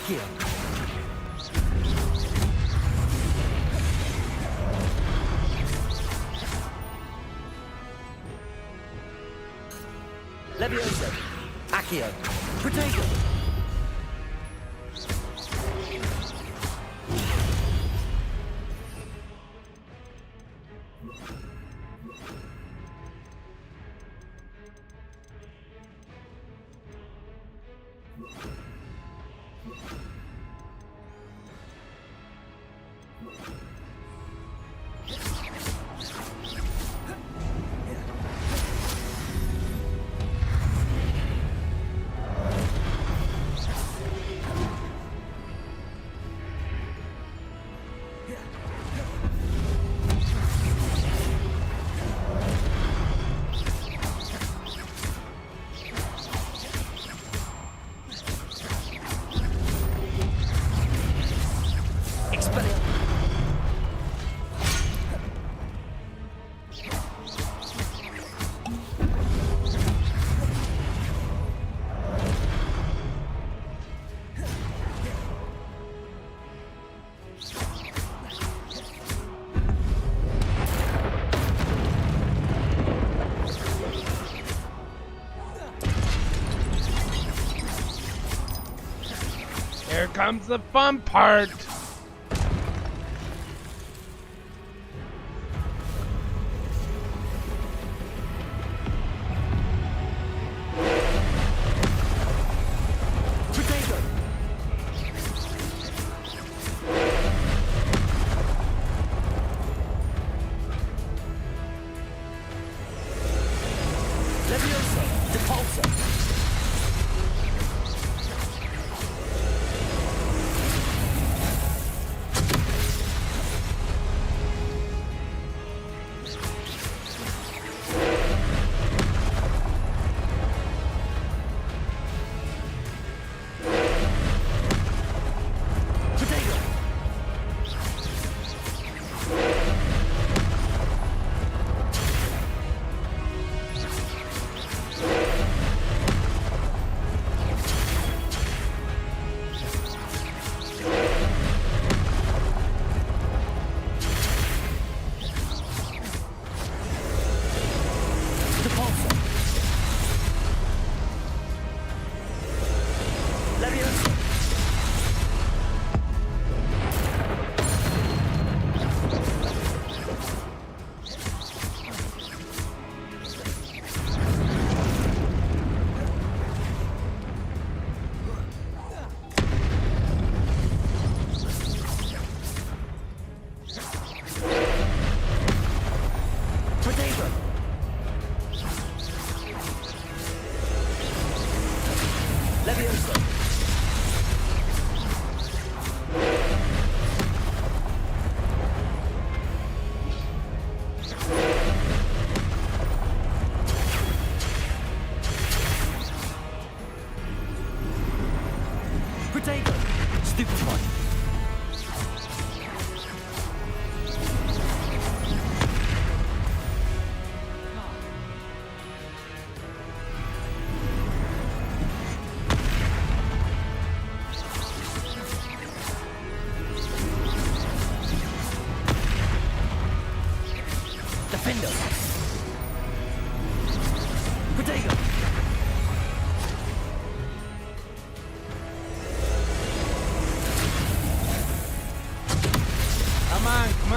Accio. Levioso. Accio. Protego. Here comes the fun part.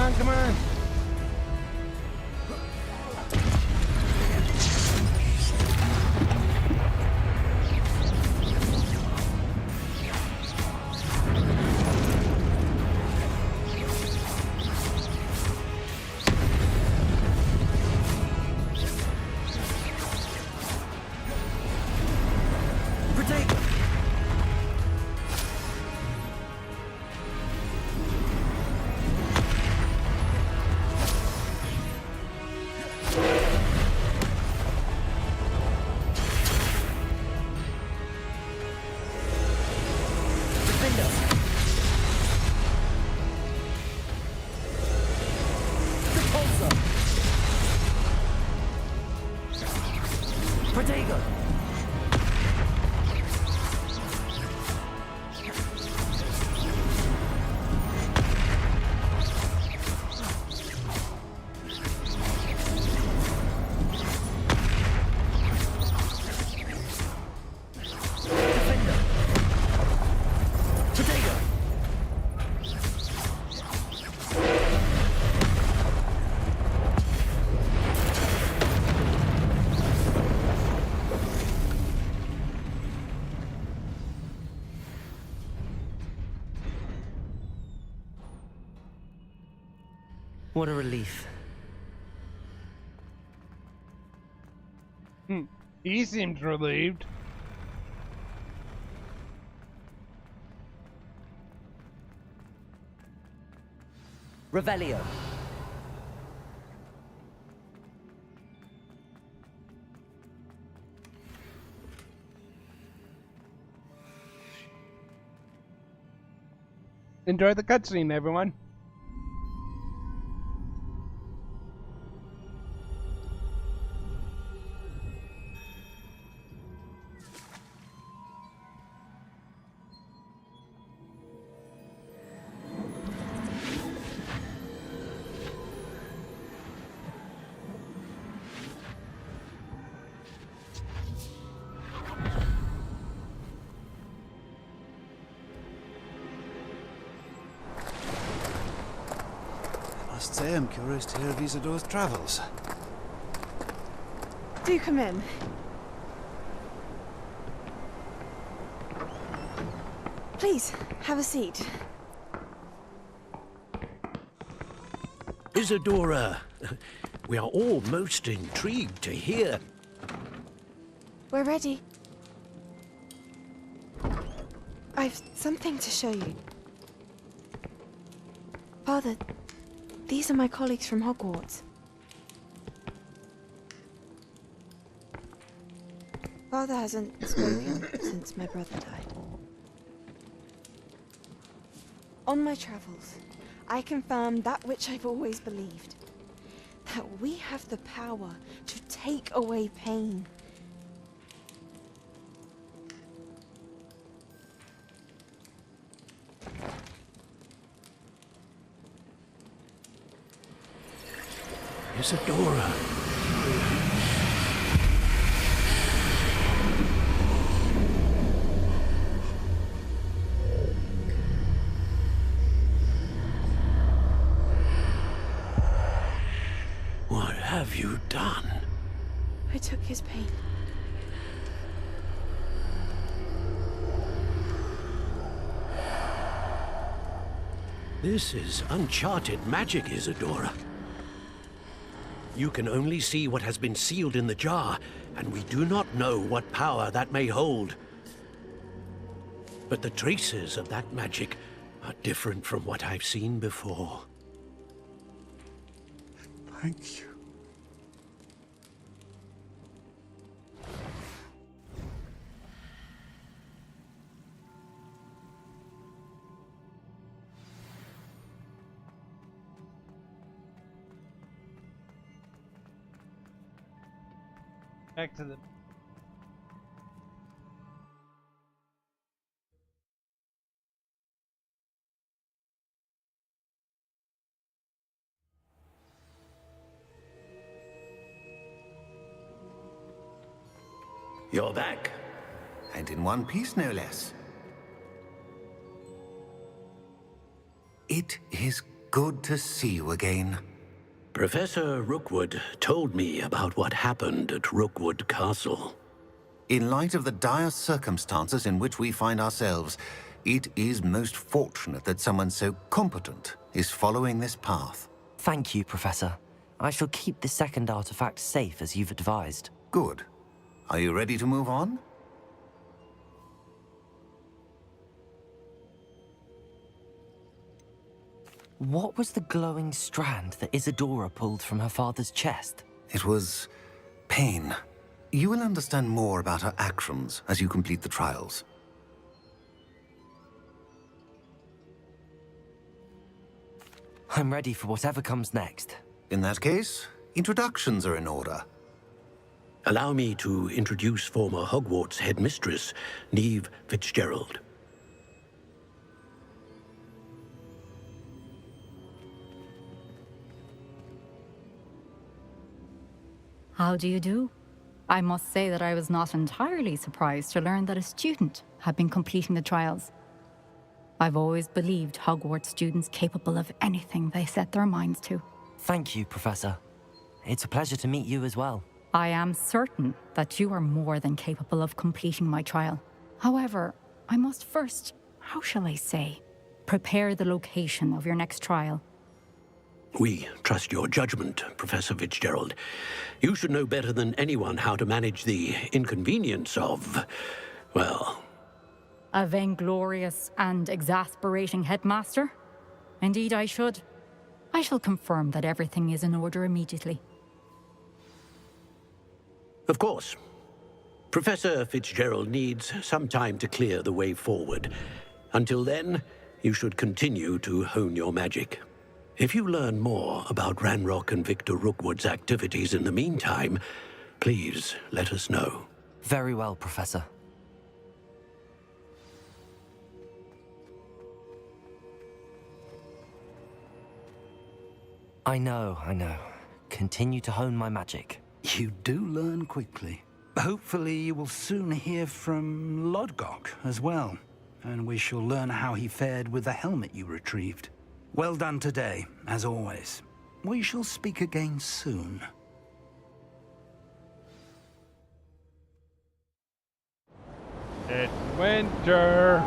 on, come on. What a relief. He seemed relieved. Revelio. Enjoy the cutscene, everyone. Must say I'm curious to hear of Isadora's travels. Do come in. Please, have a seat. Isadora, we are all most intrigued to hear. We're ready. I've something to show you. Father, these are my colleagues from Hogwarts. Father hasn't spoken since my brother died. On my travels, I confirmed that which I've always believed. That we have the power to take away pain. Isadora. What have you done? I took his pain. This is uncharted magic, Isadora. You can only see what has been sealed in the jar, and we do not know what power that may hold. But the traces of that magic are different from what I've seen before. Thank you. Back to the... You're back. And in one piece, no less. It is good to see you again. Professor Rookwood told me about what happened at Rookwood Castle. In light of the dire circumstances in which we find ourselves, it is most fortunate that someone so competent is following this path. Thank you, Professor. I shall keep the second artifact safe as you've advised. Good. Are you ready to move on? What was the glowing strand that Isadora pulled from her father's chest? It was pain. You will understand more about her actions as you complete the trials. I'm ready for whatever comes next. In that case, introductions are in order. Allow me to introduce former Hogwarts headmistress, Neve Fitzgerald. How do you do? I must say that I was not entirely surprised to learn that a student had been completing the trials. I've always believed Hogwarts students capable of anything they set their minds to. Thank you, Professor. It's a pleasure to meet you as well. I am certain that you are more than capable of completing my trial. However, I must first, how shall I say, prepare the location of your next trial. We trust your judgment, Professor Fitzgerald. You should know better than anyone how to manage the inconvenience of, well... A vainglorious and exasperating headmaster? Indeed I should. I shall confirm that everything is in order immediately. Of course. Professor Fitzgerald needs some time to clear the way forward. Until then, you should continue to hone your magic. If you learn more about Ranrock and Victor Rookwood's activities in the meantime, please let us know. Very well, Professor. I know. Continue to hone my magic. You do learn quickly. Hopefully you will soon hear from Lodgok as well, and we shall learn how he fared with the helmet you retrieved. Well done today, as always. We shall speak again soon. It's winter.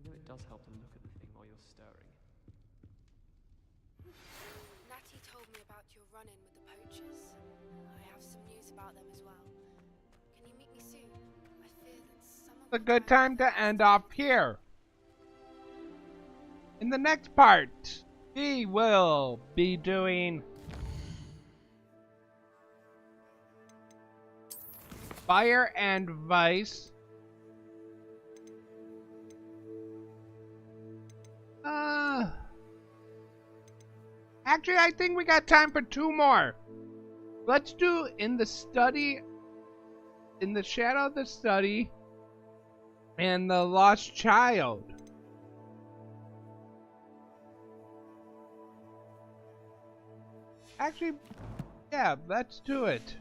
It does help to look at the thing while you're stirring. Natty told me about your run-in with the poachers. I have some news about them as well. Can you meet me soon? I fear that some of It's a good time to end off here. In the next part, we will be doing Fire and Vice. Actually, I think we got time for 2 more. Let's do In the Shadow of the Study, and The Lost Child. Actually, yeah, let's do it.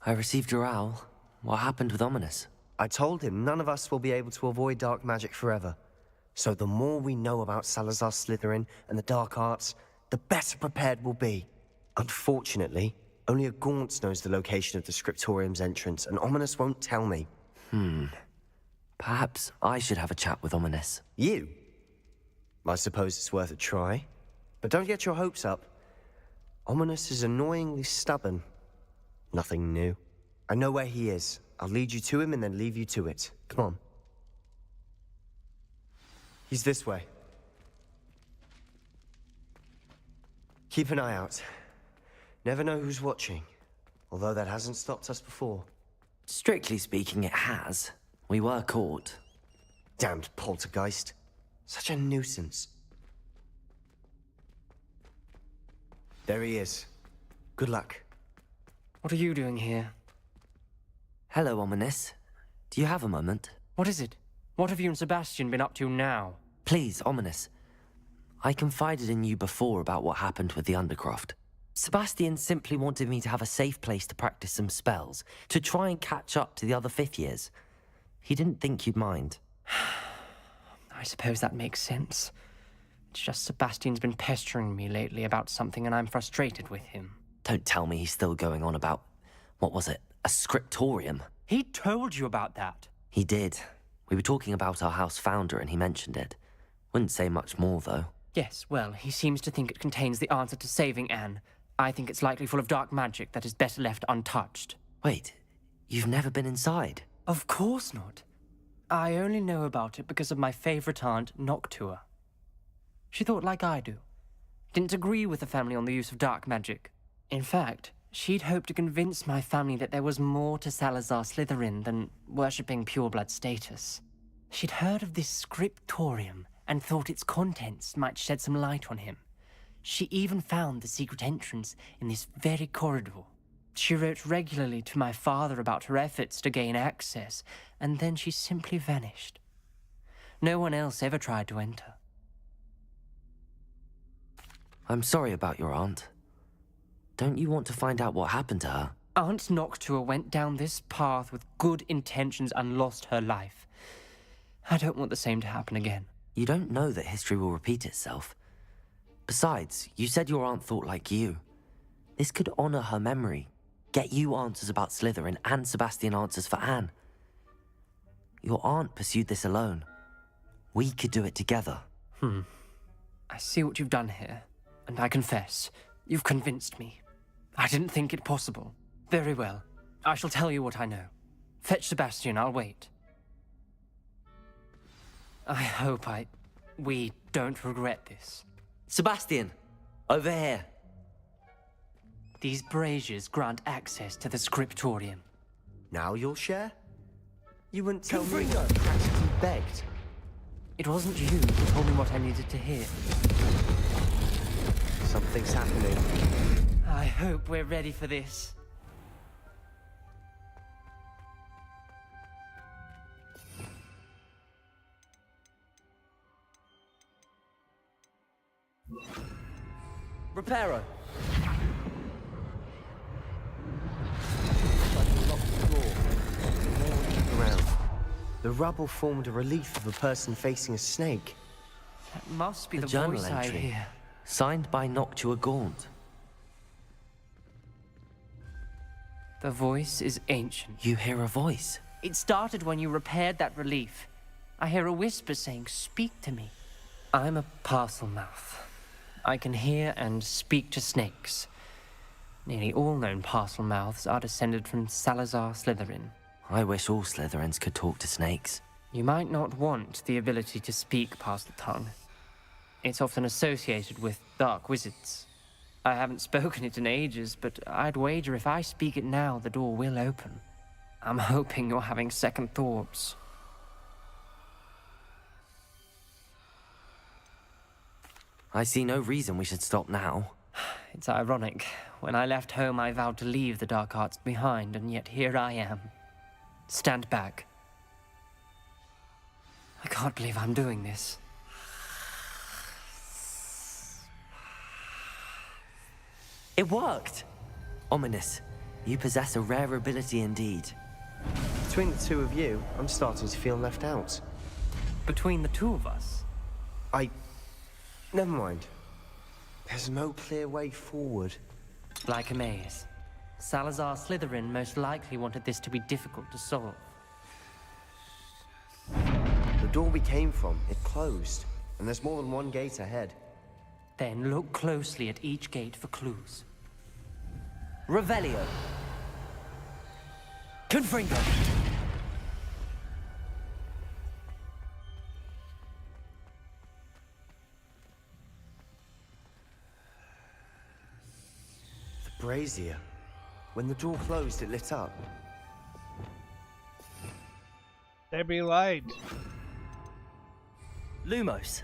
I received your owl. What happened with Ominous? I told him none of us will be able to avoid dark magic forever. So the more we know about Salazar Slytherin and the dark arts, the better prepared we'll be. Unfortunately, Only a Gaunt knows the location of the Scriptorium's entrance, and Ominous won't tell me. Perhaps I should have a chat with Ominous. You? I suppose it's worth a try. But don't get your hopes up. Ominous is annoyingly stubborn. Nothing new. I know where he is. I'll lead you to him and then leave you to it. Come on. He's this way. Keep an eye out. Never know who's watching. Although that hasn't stopped us before. Strictly speaking, it has. We were caught. Damned poltergeist. Such a nuisance. There he is. Good luck. What are you doing here? Hello, Ominous. Do you have a moment? What is it? What have you and Sebastian been up to now? Please, Ominous. I confided in you before about what happened with the Undercroft. Sebastian simply wanted me to have a safe place to practice some spells, to try and catch up to the other 5th years. He didn't think you'd mind. I suppose that makes sense. It's just Sebastian's been pestering me lately about something and I'm frustrated with him. Don't tell me he's still going on about, what was it, a scriptorium? He told you about that? He did. We were talking about our house founder and he mentioned it. Wouldn't say much more, though. Yes, well, he seems to think it contains the answer to saving Anne. I think it's likely full of dark magic that is better left untouched. Wait, you've never been inside? Of course not. I only know about it because of my favorite aunt, Noctua. She thought like I do. Didn't agree with the family on the use of dark magic. In fact, she'd hoped to convince my family that there was more to Salazar Slytherin than worshipping pureblood status. She'd heard of this scriptorium and thought its contents might shed some light on him. She even found the secret entrance in this very corridor. She wrote regularly to my father about her efforts to gain access, and then she simply vanished. No one else ever tried to enter. I'm sorry about your aunt. Don't you want to find out what happened to her? Aunt Noctua went down this path with good intentions and lost her life. I don't want the same to happen again. You don't know that history will repeat itself. Besides, you said your aunt thought like you. This could honor her memory, get you answers about Slytherin and Sebastian answers for Anne. Your aunt pursued this alone. We could do it together. I see what you've done here, and I confess, you've convinced me. I didn't think it possible. Very well. I shall tell you what I know. Fetch Sebastian, I'll wait. I hope we don't regret this. Sebastian, over here. These braziers grant access to the scriptorium. Now you'll share? You wouldn't tell me what you practically begged. It wasn't you who told me what I needed to hear. Something's happening. I hope we're ready for this. Reparo! The rubble formed a relief of a person facing a snake. That must be the the journal voice entry, I hear. signed by Noctua Gaunt. The voice is ancient. You hear a voice? It started when you repaired that relief. I hear a whisper saying, "Speak to me." I'm a parcel mouth. I can hear and speak to snakes. Nearly all known parcel mouths are descended from Salazar Slytherin. I wish all Slytherins could talk to snakes. You might not want the ability to speak past the tongue. It's often associated with dark wizards. I haven't spoken it in ages, but I'd wager if I speak it now, the door will open. I'm hoping you're having second thoughts. I see no reason we should stop now. It's ironic. When I left home, I vowed to leave the dark arts behind, and yet here I am. Stand back. I can't believe I'm doing this. It worked! Ominous, you possess a rare ability indeed. Between the two of you, I'm starting to feel left out. Between the two of us? Never mind. There's no clear way forward. Like a maze. Salazar Slytherin most likely wanted this to be difficult to solve. The door we came from, it closed, and there's more than one gate ahead. Then look closely at each gate for clues. Revelio. Confringo. The brazier. When the door closed, it lit up. There be light. Lumos.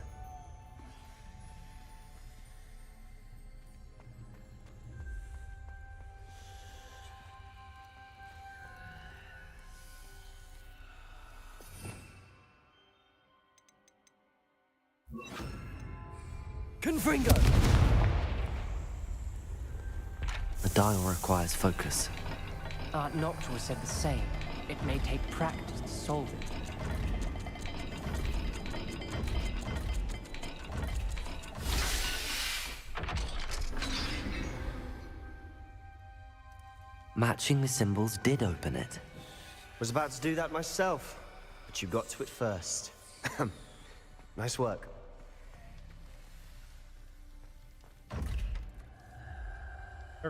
Confringo. The dial requires focus. Aunt Noctua said the same. It may take practice to solve it. Matching the symbols did open it. Was about to do that myself, but you got to it first. Nice work.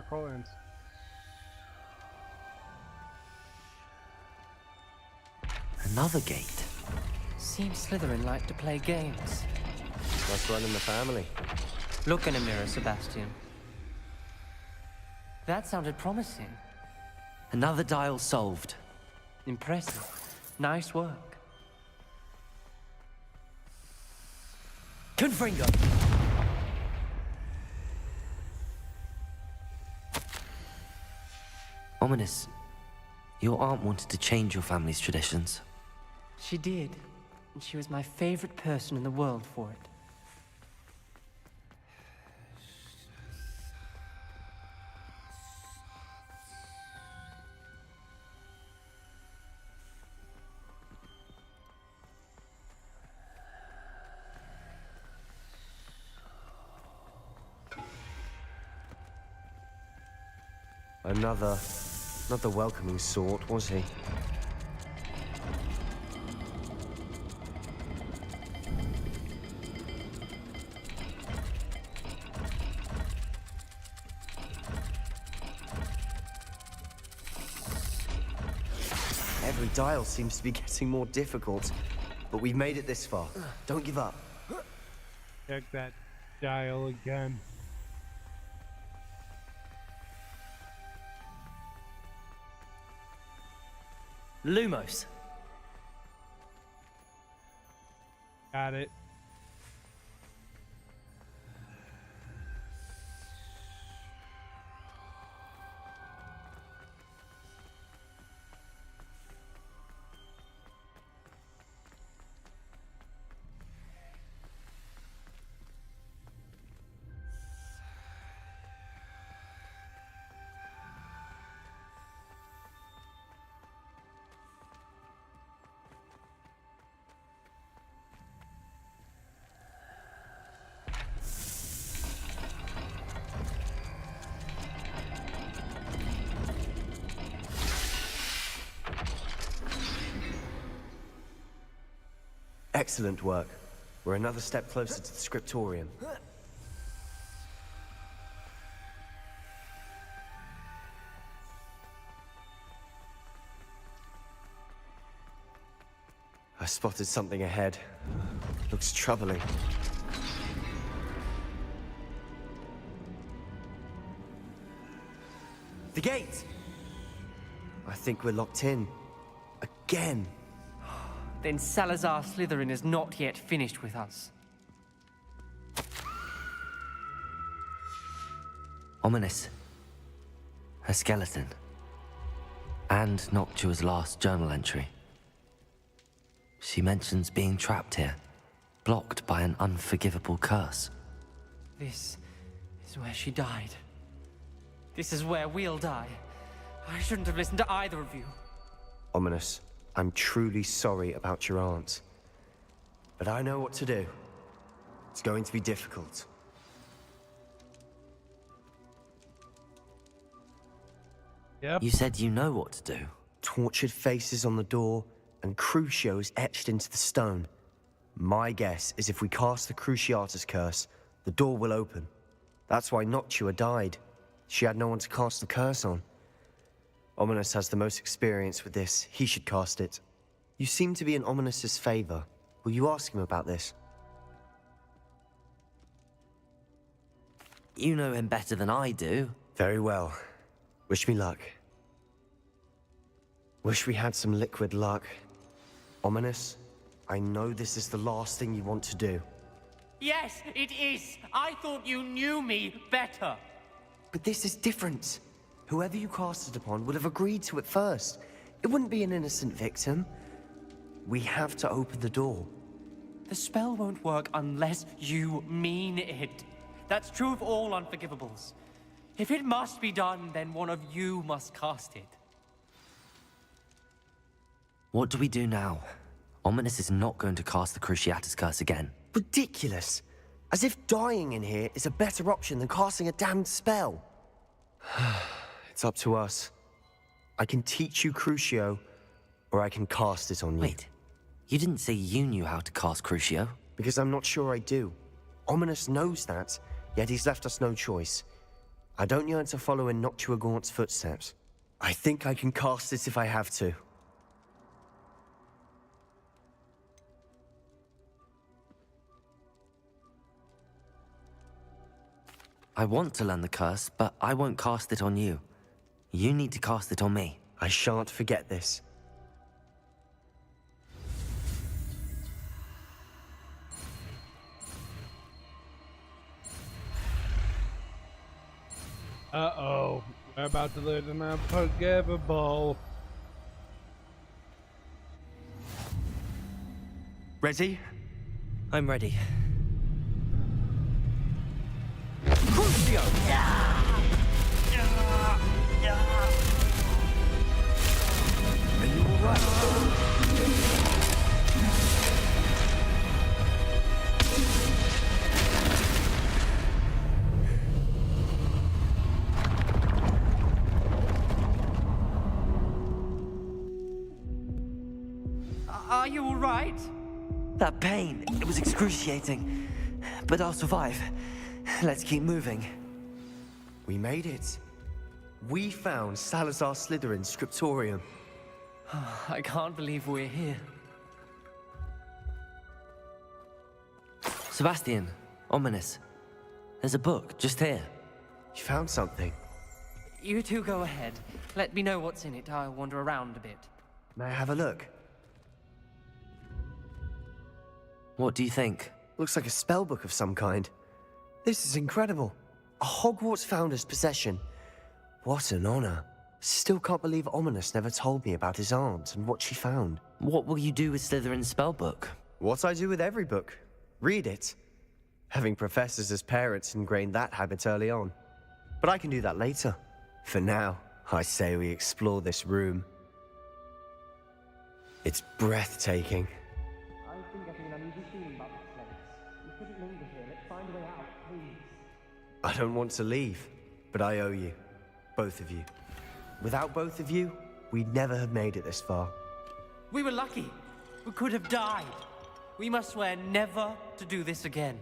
Collins. Another gate. Seems Slytherin like to play games. Must run in the family. Look in a mirror, Sebastian. That sounded promising. Another dial solved. Impressive. Nice work. Confringo! Ominous. Your aunt wanted to change your family's traditions. She did. And she was my favorite person in the world for it. Not the welcoming sort, was he? Every dial seems to be getting more difficult, but we've made it this far. Don't give up. Check that dial again. Lumos. Got it. Excellent work. We're another step closer to the scriptorium. I spotted something ahead. Looks troubling. The gate! I think we're locked in. Again. Then Salazar Slytherin is not yet finished with us. Ominous. Her skeleton. And Noctua's last journal entry. She mentions being trapped here, blocked by an unforgivable curse. This is where she died. This is where we'll die. I shouldn't have listened to either of you. Ominous. I'm truly sorry about your aunt. But I know what to do. It's going to be difficult. Yep. You said you know what to do. Tortured faces on the door and Crucios etched into the stone. My guess is if we cast the Cruciatus curse, the door will open. That's why Noctua died. She had no one to cast the curse on. Ominous has the most experience with this. He should cast it. You seem to be in Ominous's favor. Will you ask him about this? You know him better than I do. Very well. Wish me luck. Wish we had some liquid luck. Ominous, I know this is the last thing you want to do. Yes, it is. I thought you knew me better. But this is different. Whoever you cast it upon would have agreed to it first. It wouldn't be an innocent victim. We have to open the door. The spell won't work unless you mean it. That's true of all unforgivables. If it must be done, then one of you must cast it. What do we do now? Ominous is not going to cast the Cruciatus curse again. Ridiculous. As if dying in here is a better option than casting a damned spell. It's up to us. I can teach you Crucio, or I can cast it on you. Wait, you didn't say you knew how to cast Crucio? Because I'm not sure I do. Ominous knows that, yet he's left us no choice. I don't yearn to follow in Noctua Gaunt's footsteps. I think I can cast it if I have to. I want to learn the curse, but I won't cast it on you. You need to cast it on me. I shan't forget this. Uh-oh. We're about to lose an unforgivable. Ready? I'm ready. Crucio! Are you alright? Are you all right? That pain, it was excruciating. But I'll survive. Let's keep moving. We made it. We found Salazar Slytherin's scriptorium. I can't believe we're here. Sebastian, Ominous. There's a book just here. You found something? You two go ahead. Let me know what's in it. I'll wander around a bit. May I have a look? What do you think? Looks like a spellbook of some kind. This is incredible. A Hogwarts founder's possession. What an honor. Still can't believe Ominous never told me about his aunt and what she found. What will you do with Slytherin's spellbook? What I do with every book. Read it. Having professors as parents ingrained that habit early on. But I can do that later. For now, I say we explore this room. It's breathtaking. I've been getting an uneasy feeling about this place. We couldn't linger here. Let's find a way out, please. I don't want to leave, but I owe you. Both of you. Without both of you, we'd never have made it this far. We were lucky. We could have died. We must swear never to do this again.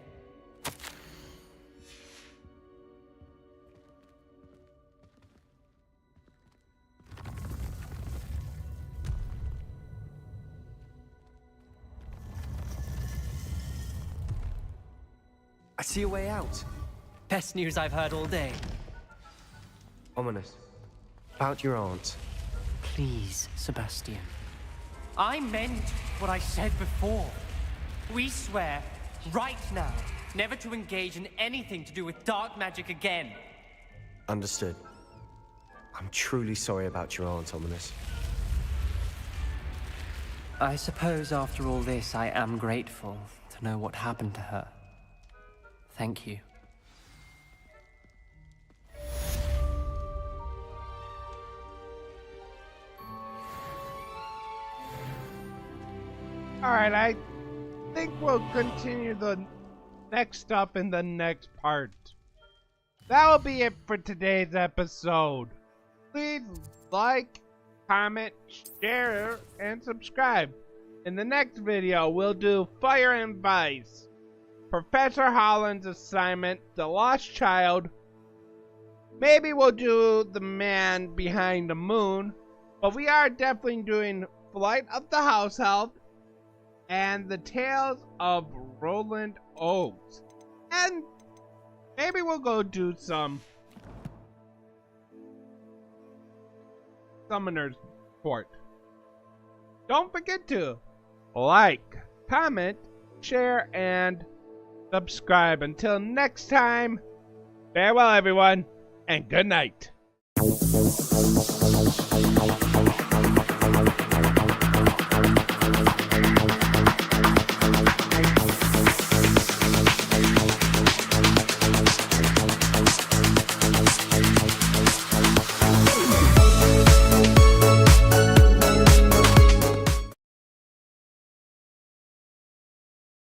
I see a way out. Best news I've heard all day. Ominous. About your aunt. Please, Sebastian. I meant what I said before. We swear, right now, never to engage in anything to do with dark magic again. Understood. I'm truly sorry about your aunt, Ominous. I suppose after all this, I am grateful to know what happened to her. Thank you. Alright, I think we'll continue the next up in the next part. That will be it for today's episode. please like, comment, share, and subscribe. In the next video, we'll do Fire and Vice, Professor Holland's Assignment, The Lost Child. Maybe we'll do The Man Behind the Moon, but we are definitely doing Flight of the House Elf and the Tales of Rowland Oakes. And maybe we'll go do some Summoner's Court. Don't forget to like, comment, share, and subscribe. Until next time, farewell everyone, and good night.